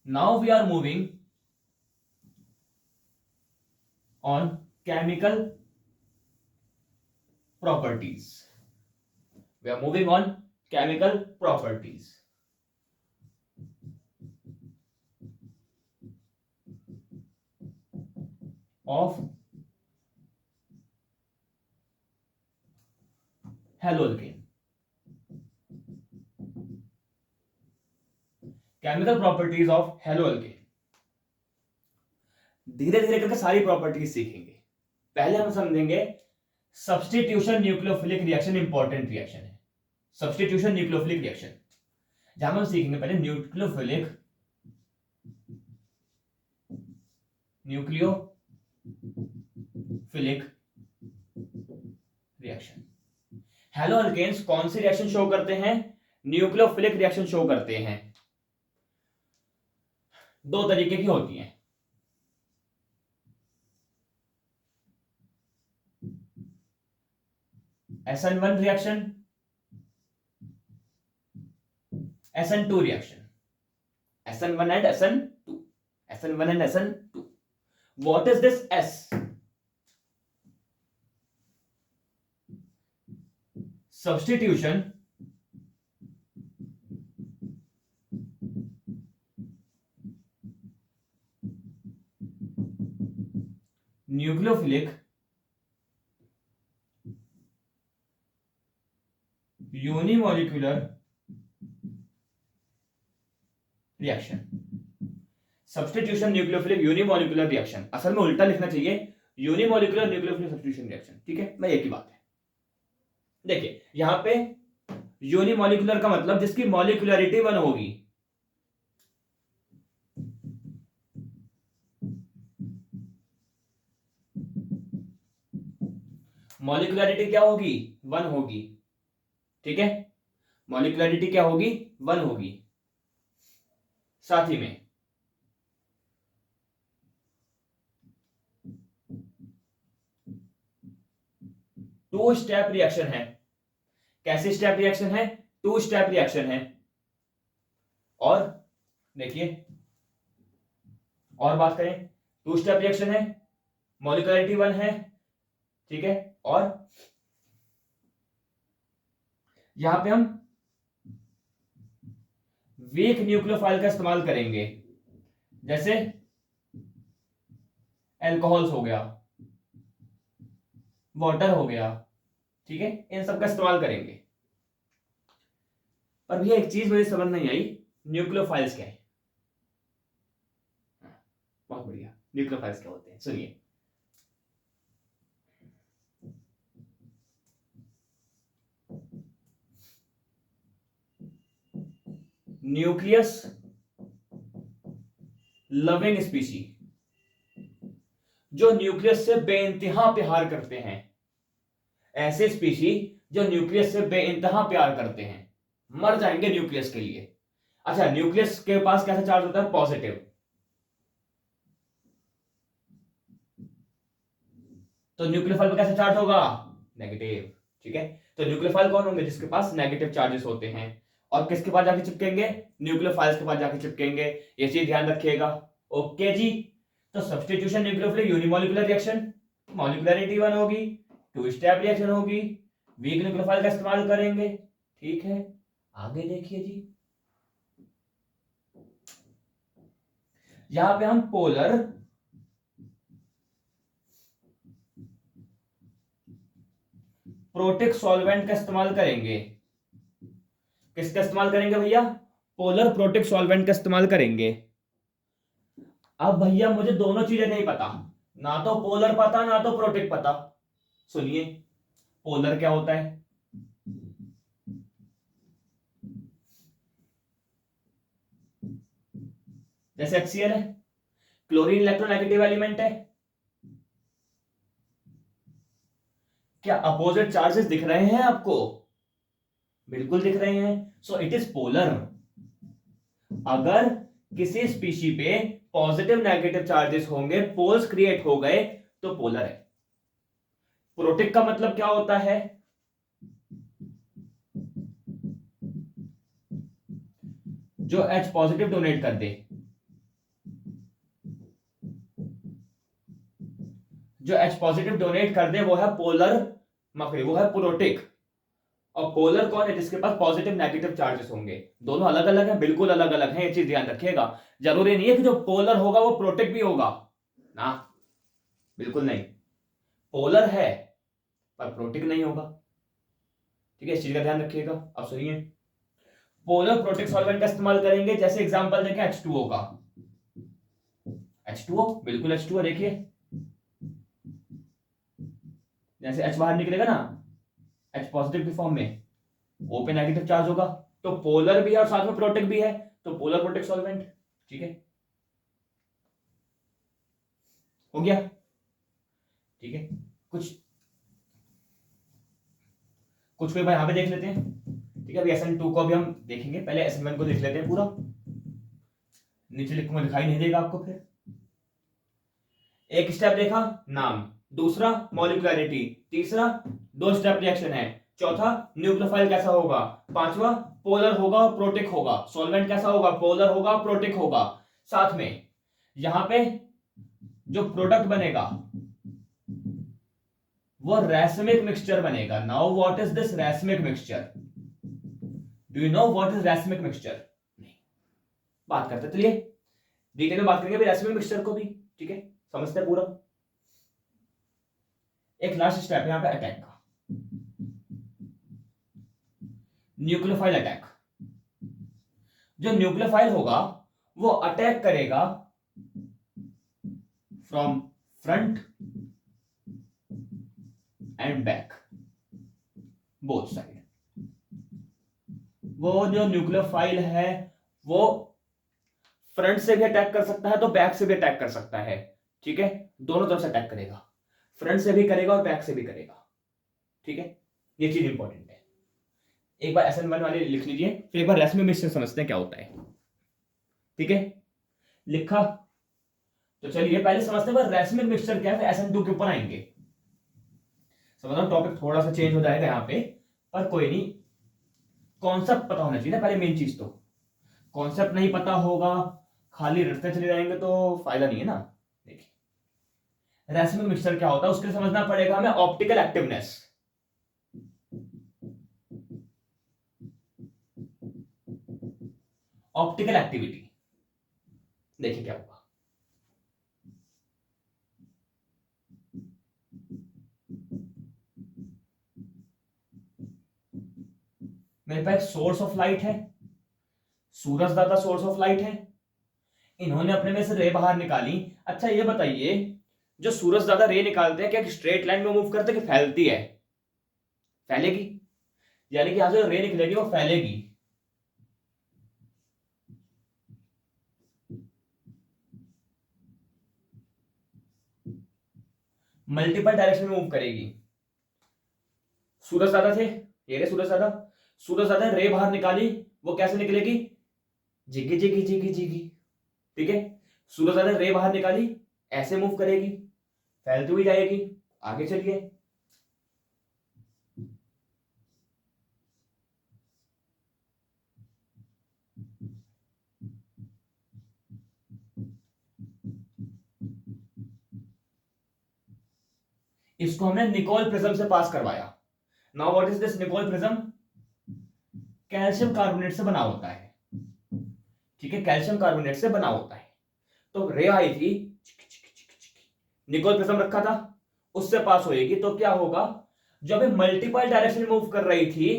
now we are moving on chemical properties, we are moving on chemical properties. Of haloalkane. Chemical properties of haloalkane. धीरे धीरे करके सारी प्रॉपर्टीज सीखेंगे। पहले हम समझेंगे substitution nucleophilic reaction important reaction है। सब्स्टिट्यूशन न्यूक्लियोफिलिक रिएक्शन जहां हम सीखेंगे पहले न्यूक्लियोफिलिक रिएक्शन। हेलोअल्केन्स कौन सी रिएक्शन शो करते हैं? न्यूक्लियोफिलिक रिएक्शन शो करते हैं। दो तरीके की होती हैं। SN1 reaction, SN2 reaction. SN1 and SN2, SN1 and SN2. What is this S? Substitution nucleophilic unimolecular reaction. Substitution nucleophilic unimolecular reaction, असल में उल्टा लिखना चाहिए, यूनिमॉलिक्यूलर न्यूक्लियोफिलिक सब्स्टिट्यूशन रिएक्शन। ठीक है, मैं एक ही बात है। देखिए यहां पे यूनिमॉलिक्यूलर का मतलब जिसकी मॉलिक्यूलरिटी 1 होगी। मॉलिक्यूलरिटी क्या होगी? 1 होगी। ठीक है, मॉलिक्यूलरिटी क्या होगी? 1 होगी। साथ ही में टू स्टेप रिएक्शन है। कैसी स्टेप रिएक्शन है? 2 स्टेप रिएक्शन है। और देखिए और बात करें, 2 स्टेप रिएक्शन है, मॉलिक्यूलरिटी 1 है। ठीक है, और यहां पे हम वीक न्यूक्लियोफाइल का इस्तेमाल करेंगे, जैसे एल्कोहल्स हो गया, वाटर हो गया। ठीक है, इन सब का इस्तेमाल करेंगे। पर भैया एक चीज मुझे समझ नहीं आई, न्यूक्लियोफाइल्स क्या है? बहुत बढ़िया, न्यूक्लियोफाइल्स क्या होते हैं सुनिए। न्यूक्लियस लविंग स्पीशी, जो न्यूक्लियस से बेइंतहा प्यार करते हैं। ऐसे स्पीशी जो न्यूक्लियस से बेइंतहा प्यार करते हैं, मर जाएंगे न्यूक्लियस के लिए। अच्छा, न्यूक्लियस के पास कैसा चार्ज होता है? पॉजिटिव। तो न्यूक्लियोफाइल पे कैसा चार्ज होगा? नेगेटिव। ठीक है, तो न्यूक्लियोफाइल कौन होंगे? जिसके पास नेगेटिव चार्जेस होते हैं। और किसके पास जाके चिपकेंगे? न्यूक्लियोफाइल्स के पास जाके चिपकेंगे। ये चीज ध्यान रखिएगा। ओके जी, तो substitution nucleophilic unimolecular reaction, molecularity 1 होगी, 2 स्टेप रिएक्शन होगी, वीक न्यूक्लियोफाइल का इस्तेमाल करेंगे। ठीक है, आगे देखिए जी, यहां पे हम पोलर प्रोटिक सॉल्वेंट का इस्तेमाल करेंगे। किसका इस्तेमाल करेंगे भैया? पोलर प्रोटिक सॉल्वेंट का इस्तेमाल करेंगे। अब भैया मुझे दोनों चीजें नहीं पता, ना तो पोलर पता ना तो प्रोटिक पता। सुनिए, पोलर क्या होता है? जैसे HCl है, क्लोरीन इलेक्ट्रोनेगेटिव एलिमेंट है। क्या अपोजिट चार्जेस दिख रहे हैं आपको? बिल्कुल दिख रहे हैं। So it is polar. अगर किसी स्पीशी पे पॉजिटिव नेगेटिव चार्जेस होंगे, पोल्स क्रिएट हो गए, तो पोलर है। प्रोटिक का मतलब क्या होता है? जो H पॉजिटिव डोनेट कर दे, जो H पॉजिटिव डोनेट कर दे वो है पोलर, माफी वो है प्रोटिक। और पोलर कौन है? जिसके पास पॉजिटिव नेगेटिव चार्जेस होंगे। दोनों अलग अलग हैं, बिल्कुल अलग अलग हैं, ये चीज ध्यान रखिएगा। जरूरी नहीं है कि जो पोलर होगा वो प्रोटिक भी होगा ना। बिल्कुल नहीं, पोलर है पर प्रोटिक नहीं होगा। ठीक है, इस चीज का ध्यान रखिएगा। अब सुनिए, पोलर प्रोटिक सॉल्वेंट का इस्तेमाल करेंगे, जैसे एग्जांपल देखें H2O का। H2O, बिल्कुल H2O देखिए, जैसे H बाहर निकलेगा ना H पॉजिटिव की फॉर्म में, O पे नेगेटिव चार्ज होगा, तो पोलर भी है और साथ में प्रोटिक भी है, तो पोलर प्रोटिक सॉल्वेंट। ठीक है, हो गया। ठीक है, कुछ कुछ कोई यहां पे देख लेते हैं। ठीक है, अभी SN2 को अभी हम देखेंगे, पहले SN1 को देख लेते हैं पूरा। नीचे लिखूंगा, दिखाई नहीं देगा आपको। फिर एक स्टेप देखा, नाम, दूसरा मॉलिक्युलरिटी, तीसरा दो स्टेप रिएक्शन है, चौथा न्यूक्लियोफाइल कैसा होगा, पांचवा पोलर होगा और प्रोटिक होगा, सॉल्वेंट कैसा होगा, पोलर होगा प्रोटिक होगा। साथ में यहां पे जो प्रोडक्ट बनेगा वो रैसमिक मिक्सचर बनेगा। Now what is this racemic mixture? Do you know what is racemic mixture? नहीं, बात करते चलिए, डिटेल में बात करेंगे रैसमिक मिक्सचर को भी। ठीक है, समझते हैं पूरा। एक लास्ट स्टेप है यहां पे अटैक का, न्यूक्लियोफाइल अटैक। जो न्यूक्लियोफाइल होगा वो अटैक करेगा from front end back, both side. वो जो न्यूक्लियोफाइल है वो फ्रंट से भी अटैक कर सकता है तो बैक से भी अटैक कर सकता है। ठीक है, दोनों तरफ से अटैक करेगा, फ्रंट से भी करेगा और बैक से भी करेगा। ठीक है, ये चीज इंपॉर्टेंट है। एक बार SN1 वाले लिख लीजिए, फिर एक बार रैसमिक मिक्सचर समझते हैं क्या होता है। ठीक है, लिखा? तो चलिए पहले समझते हैं रैसमिक मिक्सचर क्या है, SN2 के ऊपर आएंगे। समझ रहा हूं टॉपिक थोड़ा सा चेंज हो जाएगा यहाँ पे, पर कोई नहीं, कॉन्सेप्ट पता होना चाहिए ना पहले, मेन चीज। तो कॉन्सेप्ट नहीं पता होगा, खाली रटते चले जाएंगे तो फायदा नहीं है ना। देखिए रैसमिक मिक्सचर क्या होता है, उसके लिए समझना पड़ेगा हमें ऑप्टिकल एक्टिवनेस। ऑप्टिकल एक्टिविटी देखिए क्या होगा। मेरे पास सोर्स ऑफ लाइट है, सूरज दादा सोर्स ऑफ लाइट है, इन्होंने अपने में से रे बाहर निकाली। अच्छा ये बताइए, जो सूरज दादा रे निकालते हैं क्या स्ट्रेट लाइन में मूव करते हैं कि फैलती है? फैलेगी, यानी कि यहां से रे निकलेगी वो फैलेगी। मल्टीपल डायरेक्शन में मूव करेगी। सूरज दादा थे, ये रे सूरज दादा, सूरज दादा रे बाहर निकाली, वो कैसे निकलेगी? जिगी जिगी जिगी जिगी। ठीक है, सूरज दादा रे बाहर निकाली, ऐसे मूव करेगी, फैलती हुई जाएगी। आगे चलिए, इसको हमने निकोल प्रिज्म से पास करवाया। Now what is this Nicol prism? Calcium carbonate से बना होता है। ठीक है, कैल्शियम कार्बोनेट से बना होता है। तो रे आई थी, निकोल प्रिज्म रखा था, उससे पास होएगी, तो क्या होगा, जब ये मल्टीपल डायरेक्शन में मूव कर रही थी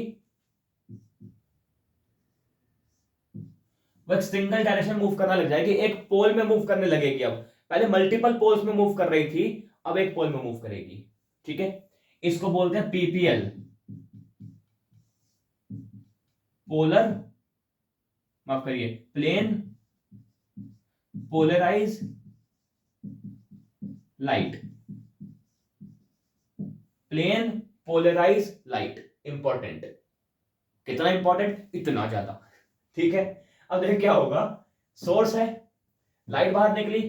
वो एक सिंगल डायरेक्शन मूव करना लग जाएगी, एक पोल में मूव करने लगेगी। अब पहले मल्टीपल पोल्स में मूव कर रही थी, अब एक पोल में मूव करेगी। ठीक है, इसको बोलते हैं PPL, पोलर, माफ करिए, plane polarise light. Plane polarise light, important. कितना इंपॉर्टेंट? इतना ज्यादा। ठीक है, अब देखिए क्या होगा, सोर्स है, लाइट बाहर निकली,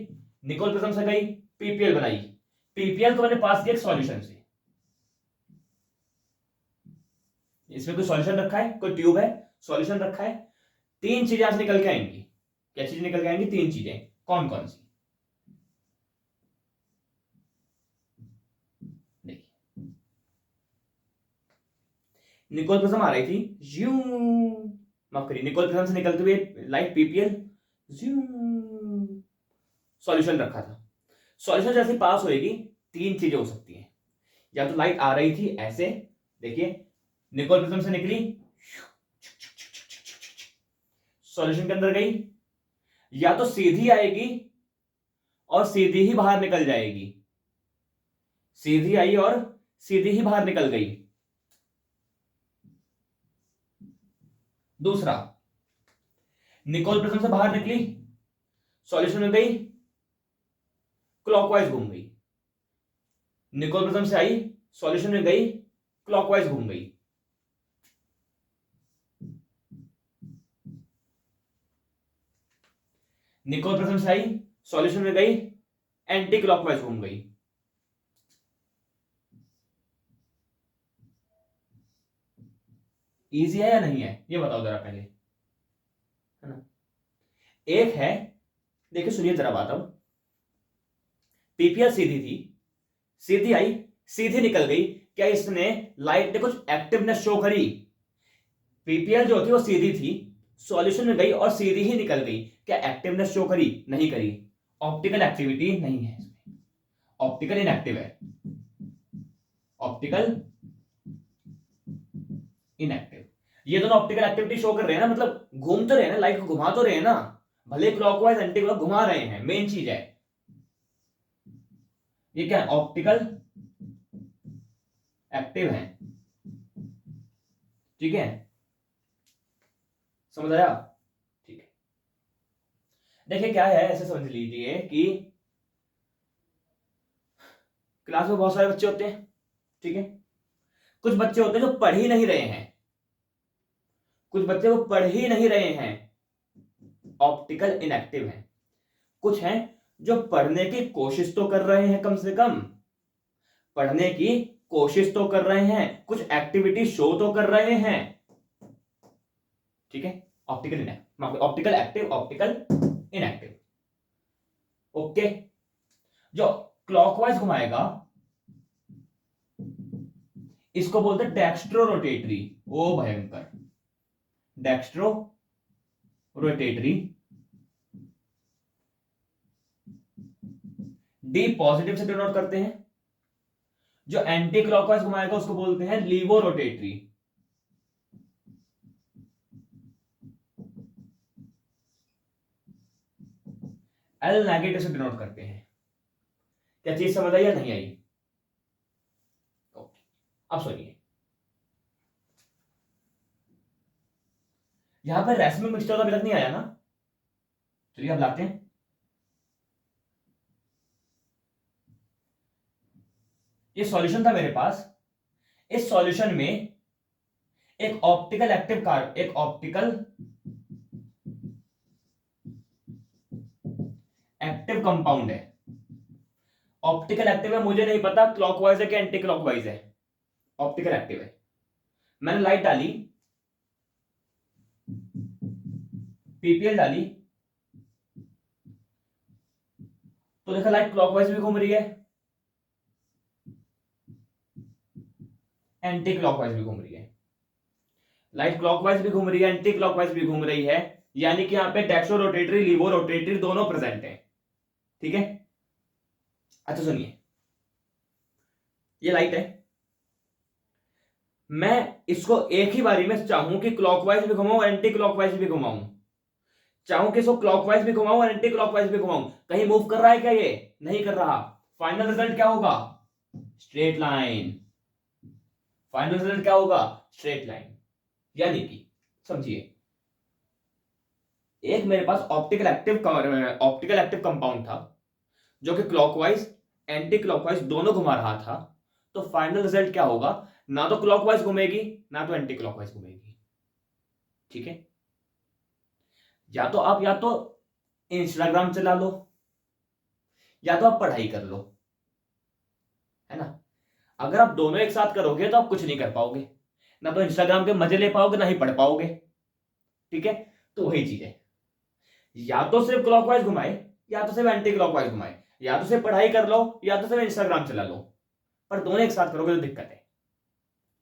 निकोल प्रिज्म से गई, PPL बनाई, PPL को मैंने पास किया एक सॉल्यूशन से। इसमें कोई सॉल्यूशन रखा है, कोई ट्यूब है, सॉल्यूशन रखा है, तीन चीजें यहां से निकल के आएंगी। क्या चीजें निकल के आएंगी? तीन चीजें। कौन कौन सी? देखिए, निकोल प्रिज्म आ रही थी, यू, माफ करिए, निकोल प्रिज्म से निकलते हुए लाइट PPL, सॉल्यूशन रखा था, सॉल्यूशन जैसे पास होएगी तीन चीजें हो सकती हैं। या तो लाइट आ रही थी ऐसे, देखिए निकोल प्रिज्म से निकली, सॉल्यूशन के अंदर गई, या तो सीधी आएगी और सीधी ही बाहर निकल जाएगी, सीधी आई और सीधी ही बाहर निकल गई। दूसरा, निकोल प्रिज्म से बाहर निकली, सॉल्यूशन में गई, क्लॉकवाइज घूम गई, निकोल प्रिज्म से आई, सॉल्यूशन में गई, क्लॉकवाइज घूम गई। निकोल प्रिज्म से आई, सॉल्यूशन में गई, एंटी क्लॉकवाइज घूम गई। इजी है या नहीं है ये बताओ जरा पहले, है ना। एक है, देखिए सुनिए जरा बात, अब पीपीएल सीधी थी, सीधी आई, सीधी निकल गई, क्या इसने लाइट ने कुछ एक्टिवनेस शो करी? पीपीएल जो थी वो सीधी थी, सॉल्यूशन में गई और सीधी ही निकल गई, क्या एक्टिवनेस शो करी? नहीं करी। ऑप्टिकल एक्टिविटी नहीं है इसमें, ऑप्टिकल इनएक्टिव है, ऑप्टिकल इनएक्टिव। ये दोनों ऑप्टिकल एक्टिविटी शो कर रहे हैं ना, मतलब घूम तो रहे हैं ना, लाइट को घुमा तो रहे हैं ना, भले क्लॉकवाइज एंटी क्लॉक घुमा रहे हैं, मेन चीज है ये क्या है, ऑप्टिकल एक्टिव है। ठीक है, समझ आया? ठीक है, देखिए क्या है, ऐसे समझ लीजिए कि क्लास में बहुत सारे बच्चे होते हैं, ठीक है, कुछ बच्चे होते हैं जो पढ़ ही नहीं रहे हैं, कुछ बच्चे वो पढ़ ही नहीं रहे हैं, ऑप्टिकल इनएक्टिव हैं। कुछ हैं जो पढ़ने की कोशिश तो कर रहे हैं, कम से कम पढ़ने की कोशिश तो कर रहे हैं, कुछ एक्टिविटी शो तो कर रहे हैं। ठीक है, optical inactive, optical active, optical inactive. Okay, जो क्लॉकवाइज घुमाएगा इसको बोलते हैं डेक्स्ट्रो रोटेटरी। ओ भयंकर, डेक्स्ट्रो रोटेटरी। डी पॉजिटिव से डिनोट करते हैं। जो एंटी क्लॉकवाइज घुमाएगा उसको बोलते हैं लीवो रोटेटरी। एल नेगेटिव से डिनोट करते हैं। क्या चीज समझ आई या नहीं आई? ओके, अब सुनिए, यहां पर रेसमिक मिक्सचर तो अभी तक नहीं आया ना, चलिए अब लाते हैं। ये सॉल्यूशन था मेरे पास, इस सॉल्यूशन में एक ऑप्टिकल एक्टिव कार्ब, एक ऑप्टिकल एक्टिव कंपाउंड है। ऑप्टिकल एक्टिव है, मुझे नहीं पता क्लॉकवाइज है कि एंटी क्लॉकवाइज है, ऑप्टिकल एक्टिव है। मैंने लाइट डाली, पीपीएल डाली, तो देखा लाइट क्लॉकवाइज भी घूम रही है, एंटी क्लॉकवाइज भी घूम रही है। लाइट क्लॉकवाइज भी घूम रही है, एंटी क्लॉकवाइज भी घूम रही है, यानी कि यहां पे डेक्स्ट्रो रोटेटरी, लीवो रोटेटरी दोनों प्रेजेंट है। ठीक है, अच्छा सुनिए, ये लाइट है, मैं इसको एक ही बारी में चाहूं कि क्लॉकवाइज भी घुमाऊं, एंटी क्लॉकवाइज भी घुमाऊं, चाहूं कि इसको क्लॉकवाइज भी घुमाऊं, एंटी क्लॉकवाइज भी घुमाऊं, कहीं मूव कर रहा है क्या? ये नहीं कर रहा। फाइनल रिजल्ट क्या होगा? Straight line. फाइनल रिजल्ट क्या होगा? Straight line. यानी कि समझिए, एक मेरे पास ऑप्टिकल एक्टिव कंपाउंड था जो कि क्लॉकवाइज एंटी क्लॉकवाइज दोनों घुमा रहा था, तो फाइनल रिजल्ट क्या होगा? ना तो क्लॉकवाइज घूमेगी ना तो एंटी क्लॉकवाइज घूमेगी। ठीक है, या तो इंस्टाग्राम चला लो, या तो आप पढ़ाई कर लो, है ना। अगर आप दोनों एक साथ करोगे तो आप कुछ नहीं कर पाओगे, ना तो इंस्टाग्राम के मजे ले पाओगे ना ही पढ़ पाओगे। ठीक है, तो वही चीज है, या तो सिर्फ क्लॉकवाइज घुमाए या तो सिर्फ एंटी क्लॉकवाइज घुमाए, या तो सिर्फ पढ़ाई कर लो या तो सिर्फ इंस्टाग्राम चला लो, पर दोनों एक साथ करोगे तो दिक्कत है।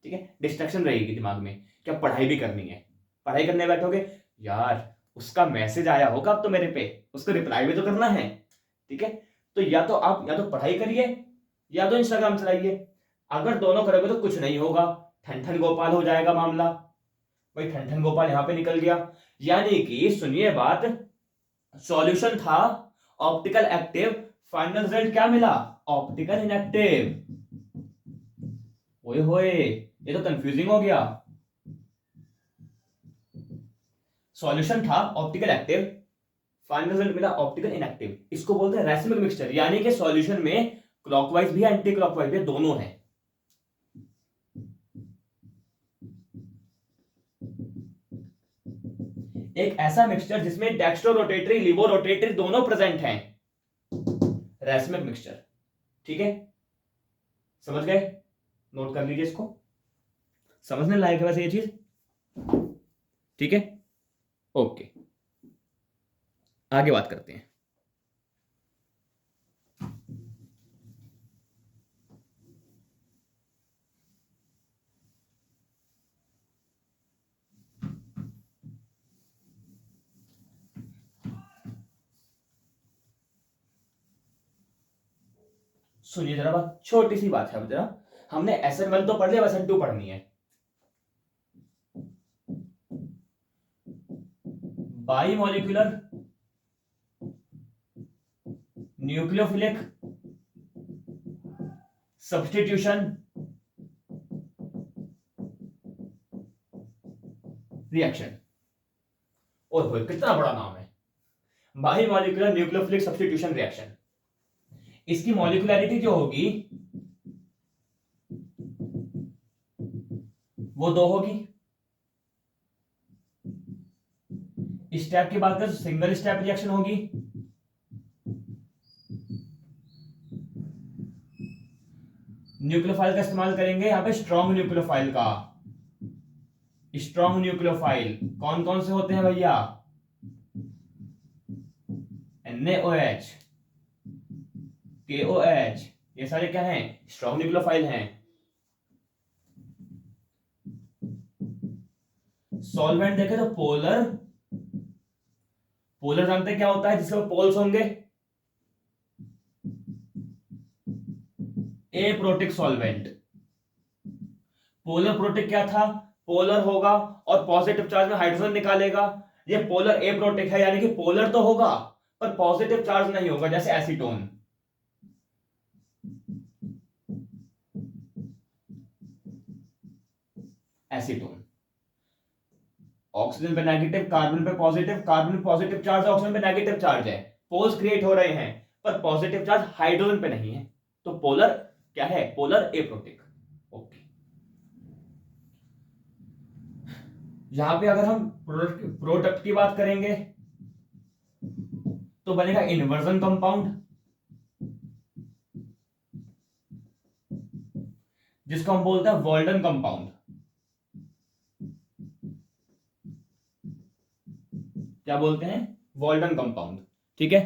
ठीक है, डिस्ट्रैक्शन रहेगी दिमाग में, क्या पढ़ाई भी करनी है, पढ़ाई करने बैठोगे, यार उसका मैसेज आया होगा अब तो मेरे पे, उसको रिप्लाई भी तो करना है। ठीक है, तो या तो आप या तो पढ़ाई करिए या तो इंस्टाग्राम चलाइए। अगर दोनों करोगे तो कुछ नहीं होगा, ठन ठन गोपाल हो जाएगा मामला। भाई ठन ठन गोपाल यहां पे निकल गया। यानी कि सुनिए बात, सॉल्यूशन था ऑप्टिकल एक्टिव, फाइनल रिजल्ट क्या मिला? Optical inactive. ओए होए, ये तो कंफ्यूजिंग हो गया। सॉल्यूशन था ऑप्टिकल एक्टिव, फाइनल रिजल्ट मिला ऑप्टिकल इनएक्टिव। इसको बोलते हैं रैसिमिक मिक्सचर, यानी कि सॉल्यूशन में क्लॉकवाइज भी है, एंटी क्लॉकवाइज भी, दोनों है। एक ऐसा मिक्सचर जिसमें डेक्स्ट्रो रोटेटरी, लिबो रोटेटरी दोनों प्रेजेंट हैं, रैसिमिक मिक्सचर। ठीक है, समझ गए? नोट कर लीजिए इसको, समझने लायक है वैसे ये चीज। ठीक है, ओके, आगे बात करते हैं। सुनिए जरा बात, छोटी सी बात है जरा। हमने SN1 तो पढ़ लिया, SN2 पढ़नी है। By molecular nucleophilic substitution reaction. और कितना बड़ा नाम है, by molecular nucleophilic substitution reaction. इसकी मॉलिक्युलैरिटी जो होगी वो 2 होगी। स्टेप की बात करें तो सिंगल स्टेप रिएक्शन होगी। न्यूक्लियोफाइल का इस्तेमाल करेंगे यहां पे, स्ट्रॉन्ग न्यूक्लियोफाइल का। स्ट्रॉन्ग न्यूक्लियोफाइल कौन कौन से होते हैं भैया? NaOH, KOH, ये सारे क्या हैं? स्ट्रॉन्ग न्यूक्लियोफाइल हैं। सॉल्वेंट देखे तो पोलर, पोलर जानते हैं क्या होता है, जिसके पोल्स होंगे। Aprotic solvent. पोलर प्रोटिक क्या था? पोलर होगा और पॉजिटिव चार्ज में हाइड्रोजन निकालेगा। ये पोलर एप्रोटिक है, यानी कि पोलर तो होगा पर पॉजिटिव चार्ज नहीं होगा, जैसे एसीटोन। एसीटोन ऑक्सीजन पे नेगेटिव, कार्बन पे पॉजिटिव, कार्बन पे पॉजिटिव चार्ज है, ऑक्सीजन पे नेगेटिव चार्ज है, पोल्स क्रिएट हो रहे हैं, पर पॉजिटिव चार्ज हाइड्रोजन पे नहीं है, तो पोलर क्या है? Polar aprotic. ओके, यहां पे अगर हम प्रोडक्ट की बात करेंगे तो बनेगा इन्वर्जन कंपाउंड, जिसको हम बोलते हैं वॉल्डन कंपाउंड। क्या बोलते हैं? Walden compound. ठीक है,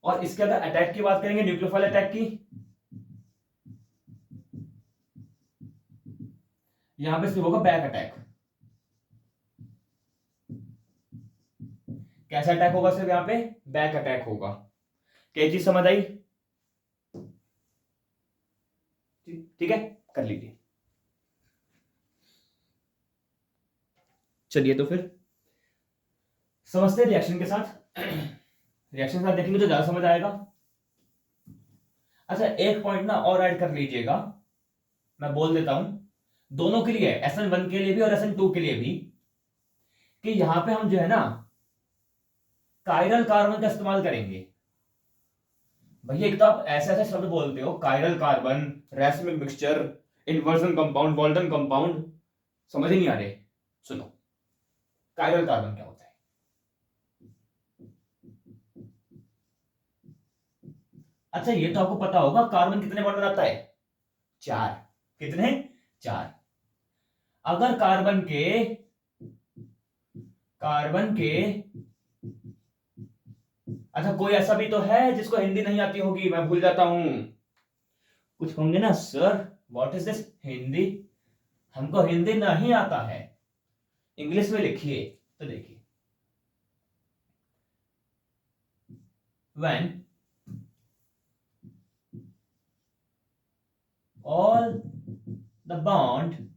और इसके अगर अटैक की बात करेंगे, न्यूक्लियोफाइल अटैक की, यहां पे सिर्फ होगा बैक अटैक। कैसा अटैक होगा? सिर्फ यहां पे बैक अटैक होगा। क्या चीज समझ आई? ठीक है, कर लीजिए। चलिए तो फिर समझते हैं रिएक्शन के साथ। रिएक्शन के साथ देखेंगे तो ज्यादा समझ आएगा। अच्छा, एक पॉइंट ना और ऐड कर लीजिएगा, मैं बोल देता हूं दोनों के लिए, SN1 के लिए भी और SN2 के लिए भी, कि यहां पे हम जो है ना कायरल कार्बन का इस्तेमाल करेंगे। भैया एक तो आप ऐसे ऐसे शब्द बोलते हो, chiral carbon, racemic mixture, inversion compound, Walden compound, समझ ही नहीं आ रहे। सुनो, कायरल कार्बन क्या होता है? अच्छा, ये तो आपको पता होगा, कार्बन कितने बॉन्ड बनाता है? 4। कितने? 4। अगर कार्बन के अच्छा, कोई ऐसा भी तो है जिसको हिंदी नहीं आती होगी, मैं भूल जाता हूं। कुछ होंगे ना sir, what is this Hindi, हमको हिंदी नहीं आता है, इंग्लिश में लिखिए। तो देखिए, when all the bond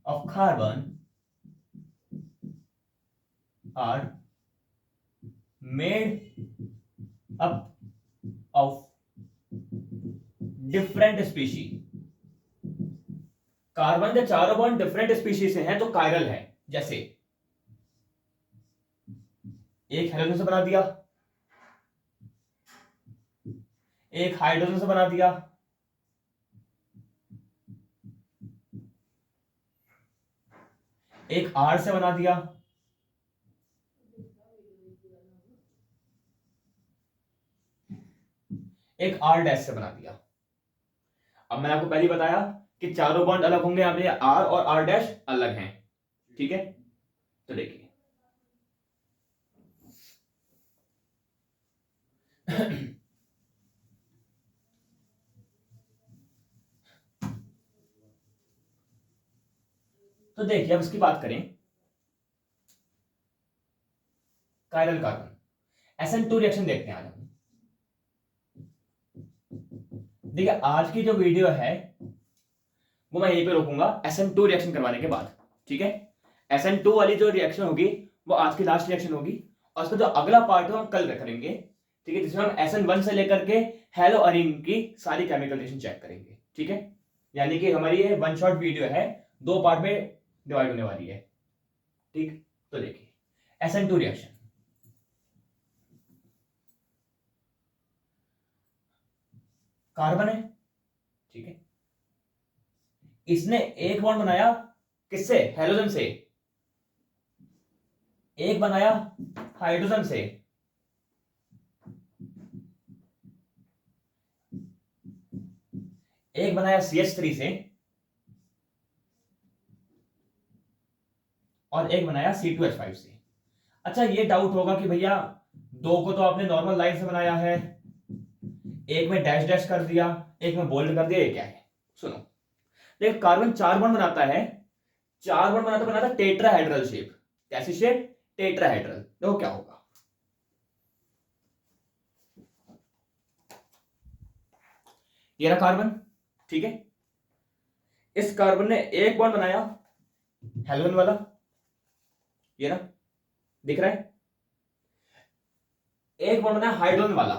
of carbon are made up of different species। Carbon के चारों बॉन्ड डिफरेंट स्पीशीज से हैं तो कायरल है। जैसे एक हेलोजन से बना दिया, एक हाइड्रोजन से बना दिया, एक आर से बना दिया, एक आर डैश से बना दिया। अब मैंने आपको पहले ही बताया कि चारों बॉन्ड अलग होंगे, यहां पे आर और आर डैश अलग हैं। ठीक है, तो देखिए तो देखिए अब इसकी बात करें, कायरल कार्बन SN2 रिएक्शन देखते हैं आज हम। देखिए आज की जो वीडियो है वो मैं यहीं पे रोकूंगा SN2 रिएक्शन करवाने के बाद। ठीक है, SN2 वाली जो रिएक्शन होगी वो आज की लास्ट रिएक्शन होगी, और उसका जो अगला पार्ट है हम कल करेंगे। ठीक है, जिसमें हम SN1 से लेकर के हेलो अरीन की सारी केमिकल रिएक्शन चेक करेंगे। ठीक है, यानी कि हमारी ये वन शॉट वीडियो है, 2 पार्ट में डिवाइड होने वाली है। ठीक, तो देखिए SN2 रिएक्शन, कार्बन है। ठीक है, इसने एक बॉन्ड बनाया किससे? हेलोजन से। एक बनाया हाइड्रोजन से, एक बनाया CH3 से, और एक बनाया C2H5 से। अच्छा ये डाउट होगा कि भैया 2 को तो आपने नॉर्मल लाइन से बनाया है, एक में डैश डैश कर दिया, एक में बोल्ड कर दिया, ये क्या है? सुनो, देखो कार्बन 4 बॉन्ड बनाता है, 4 बॉन्ड बनाता टेट्राहेड्रल शेप। कैसी शेप? टेट्राहेड्रल। देखो क्या होगा, ये रहा कार्बन। ठीक है, इस कार्बन ने एक बॉन्ड बनाया हेलोजन वाला, ये रहा, दिख रहा है। एक बॉन्ड बनाया हाइड्रोजन वाला,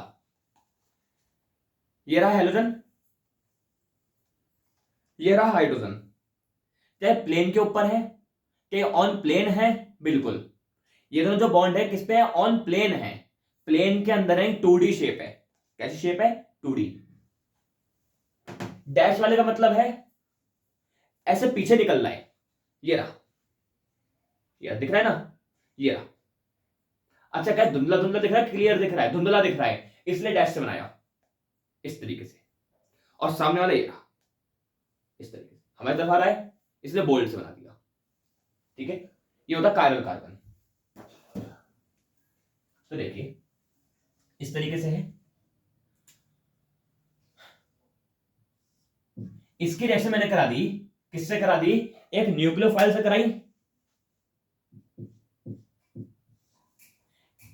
ये रहा हेलोजन, ये रहा हाइड्रोजन। चाहे प्लेन के ऊपर है कि ऑन प्लेन है, बिल्कुल ये दोनों जो बॉन्ड है किस पे है? ऑन प्लेन है। प्लेन के अंदर है 2D शेप है। कैसी शेप है? 2D। डैश वाले का मतलब है ऐसे पीछे निकल रहा है, ये रहा, ये दिख रहा है ना, ये रहा। अच्छा क्या धुंधला धुंधला दिख रहा है, क्लियर दिख रहा है? धुंधला दिख रहा है, इसलिए डैश से बनाया इस तरीके से, और सामने वाला ये रहा इस तरीके से, हमारी तरफ आ रहा है इसलिए बोल्ड से बना दिया। ठीक है, ये होता कायरल कार्बन। तो देखिए इस तरीके से है। इसकी रिएक्शन मैंने करा दी, किससे करा दी? एक न्यूक्लियोफाइल से कराई,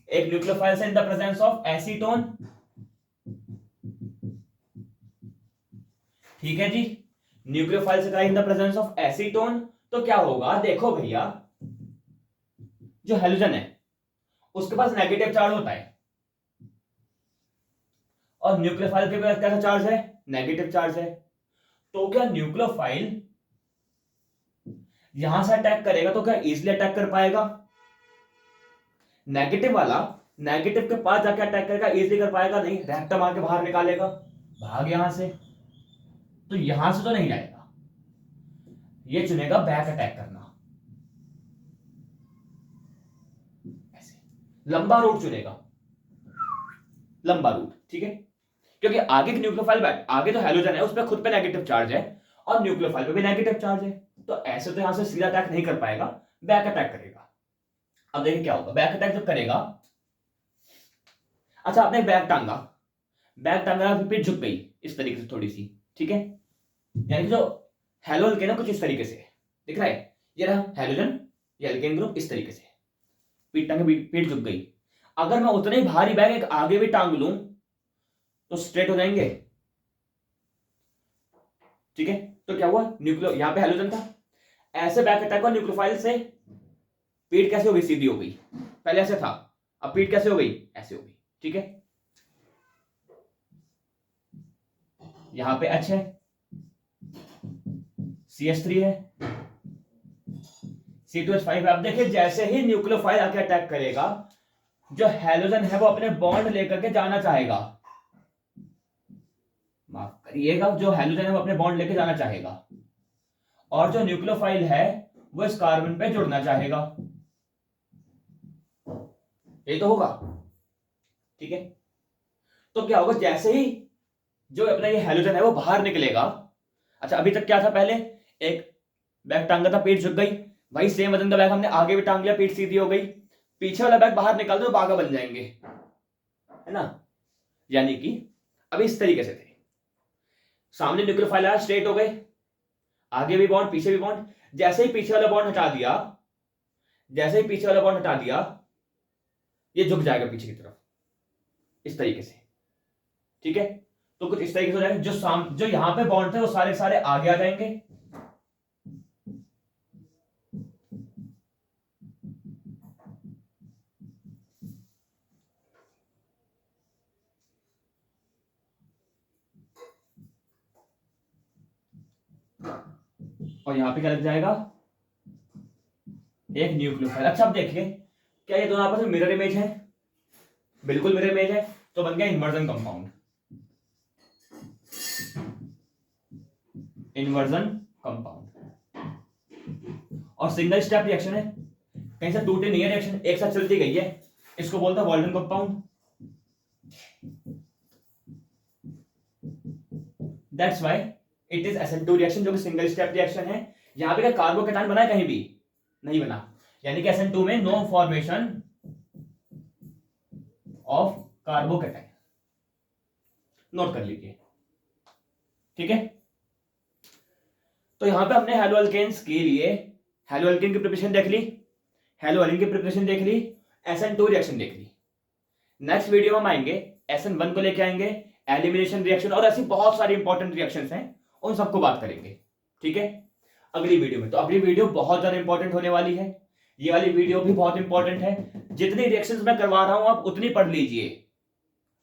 एक न्यूक्लियोफाइल से in the presence of acetone. ठीक है जी, न्यूक्लियोफाइल से कराई इन द प्रेजेंस ऑफ एसीटोन। तो क्या होगा? देखो भैया, जो हेलोजन है उसके पास नेगेटिव चार्ज होता है, और न्यूक्लियोफाइल के पास कैसा चार्ज है? नेगेटिव चार्ज है। तो क्या न्यूक्लियोफाइल यहां से अटैक करेगा तो क्या इजीली अटैक कर पाएगा? नेगेटिव वाला नेगेटिव के पास जाके अटैक करेगा, इजीली कर पाएगा? नहीं, रैप्टर मार के बाहर निकालेगा, भाग यहां से, तो यहां से तो नहीं जाएगा, ये चुनेगा बैक अटैक करना, ऐसे लंबा रूट चुनेगा, लंबा रूट। ठीक है, क्योंकि आगे की न्यूक्लियोफाइल बैक, आगे जो हेलोजन है उस पर खुद पे नेगेटिव चार्ज है और न्यूक्लियोफाइल पे भी नेगेटिव चार्ज है, तो ऐसे तो यहां से सीधा अटैक नहीं कर पाएगा, बैक अटैक करेगा। अब देखिए क्या होगा बैक अटैक जब करेगा। अच्छा आपने बैक टांगा, बैक टांगा, फिर झुक गई इस तरीके से थोड़ी सी। ठीक है, यानी कि जो हेलोजन के ना कुछ इस तरीके से दिख रहा है, ये रहा हेलोजन, ये एल्केन ग्रुप इस तरीके से, पीठ टांगे, पीठ झुक गई। अगर मैं उतने ही भारी बैग एक आगे भी टांग लूं तो स्ट्रेट हो जाएंगे, ठीक है, तो क्या हुआ, न्यूक्लियो यहां पे हेलोजन था, ऐसे बैक अटैक हुआ न्यूक्लियोफाइल से, पीठ कैसे हो गई, सीधी हो गई, पहले ऐसे था, अब पीठ कैसे हो गई, ऐसे हो गई, ठीक है। यहां पे H है, CH3 है, C2H5 है। अब देखिए जैसे ही न्यूक्लियोफाइल आके अटैक करेगा, जो हेलोजन है वो अपने बॉन्ड लेकर के जाना चाहेगा, माफ करिएगा, जो हेलोजन है वो अपने बॉन्ड लेके जाना चाहेगा, और जो न्यूक्लियोफाइल है वो इस कार्बन पे जुड़ना चाहेगा, ये तो होगा, ठीक है। तो क्या होगा, जैसे ही जो अपना ये हेलोजन है वो बाहर निकलेगा, अच्छा अभी तक क्या था, पहले एक बैग टांगा था, पीठ झुक गई, भाई सेम वजन का बैग हमने आगे भी टांग लिया, पीठ सीधी हो गई, पीछे वाला बैग बाहर निकाल दो बागा बन जाएंगे, है ना। यानी कि अभी इस तरीके से थे, सामने न्यूक्लियोफाइल आया, स्ट्रेट हो गए, आगे भी बॉन्ड पीछे भी बॉन्ड, जैसे ही पीछे वाला बॉन्ड हटा दिया, जैसे ही पीछे वाला बॉन्ड हटा दिया, ये झुक जाएगा पीछे की तरफ, इस तरीके से, ठीक है। तो कुछ इस तरीके से हो जाएगा, जो यहां पे बॉन्ड थे वो सारे सारे आगे आ जाएंगे, और यहां पे क्या लग जाएगा, एक न्यूक्लियोफाइल। अच्छा अब देखिए, क्या ये दोनों आपस में मिरर इमेज है, बिल्कुल मिरर इमेज है, तो बन गया इन्वर्जन कंपाउंड, इन्वर्जन कंपाउंड। और सिंगल स्टेप रिएक्शन है, कहीं से टूटे नहीं है रिएक्शन, एक साथ चलती गई है, इसको बोलता है वॉल्टन compound. That's why it is SN2 reaction, जो कि सिंगल स्टेप रिएक्शन है। यहां पे क्या कार्बोकेटायन बना है, कहीं भी नहीं बना, यानी कि SN2 में no formation of carbocation, note कर लीजिए, ठीक है। तो यहां पे हमने हेलो अल्केन्स के लिए हेलो अल्केन की प्रिपरेशन देख ली, हेलो अल्केन की प्रिपरेशन देख ली, SN2 रिएक्शन देख ली। नेक्स्ट वीडियो में हम आएंगे SN1 को लेके आएंगे, एलिमिनेशन रिएक्शन, और ऐसी बहुत सारी इंपॉर्टेंट रिएक्शंस हैं, उन सबको बात करेंगे, ठीक है, अगली वीडियो में। तो अगली वीडियो बहुत ज्यादा इंपॉर्टेंट होने वाली है, ये वाली वीडियो भी बहुत इंपॉर्टेंट है, जितनी रिएक्शंस मैं करवा रहा हूं आप उतनी पढ़ लीजिए।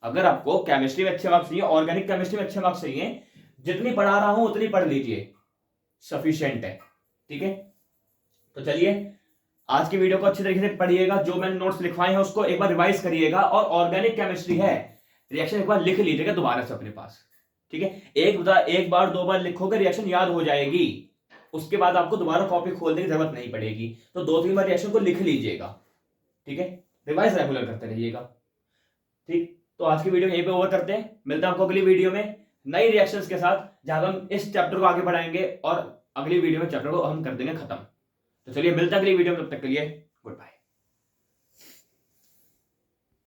अगर आपको केमिस्ट्री में अच्छे मार्क्स चाहिए, ऑर्गेनिक केमिस्ट्री में अच्छे मार्क्स चाहिए, जितनी पढ़ा रहा हूं उतनी पढ़ लीजिए, सफिशिएंट है, ठीक है। तो चलिए आज की वीडियो को अच्छी तरीके से पढ़िएगा, जो मैंने नोट्स लिखवाए हैं उसको एक बार रिवाइज करिएगा, और ऑर्गेनिक केमिस्ट्री है रिएक्शन एक बार लिख लीजिएगा दोबारा से अपने पास, ठीक है। एक बार दो बार लिखोगे रिएक्शन याद हो जाएगी, उसके बाद आपको दोबारा कॉपी खोलने की जरूरत नहीं पड़ेगी, तो 2-3 बार रिएक्शन को लिख लीजिएगा, ठीक है, रिवाइज रेगुलर करते रहिएगा, ठीक। तो आज की वीडियो यहीं पे ओवर करते हैं, मिलते हैं आपको अगली वीडियो में नई रिएक्शंस के साथ, जहां हम इस चैप्टर को आगे बढ़ाएंगे और अगली वीडियो में चैप्टर को हम कर देंगे खत्म। तो चलिए मिलते हैं अगली वीडियो में, तब तक के लिए गुड बाय।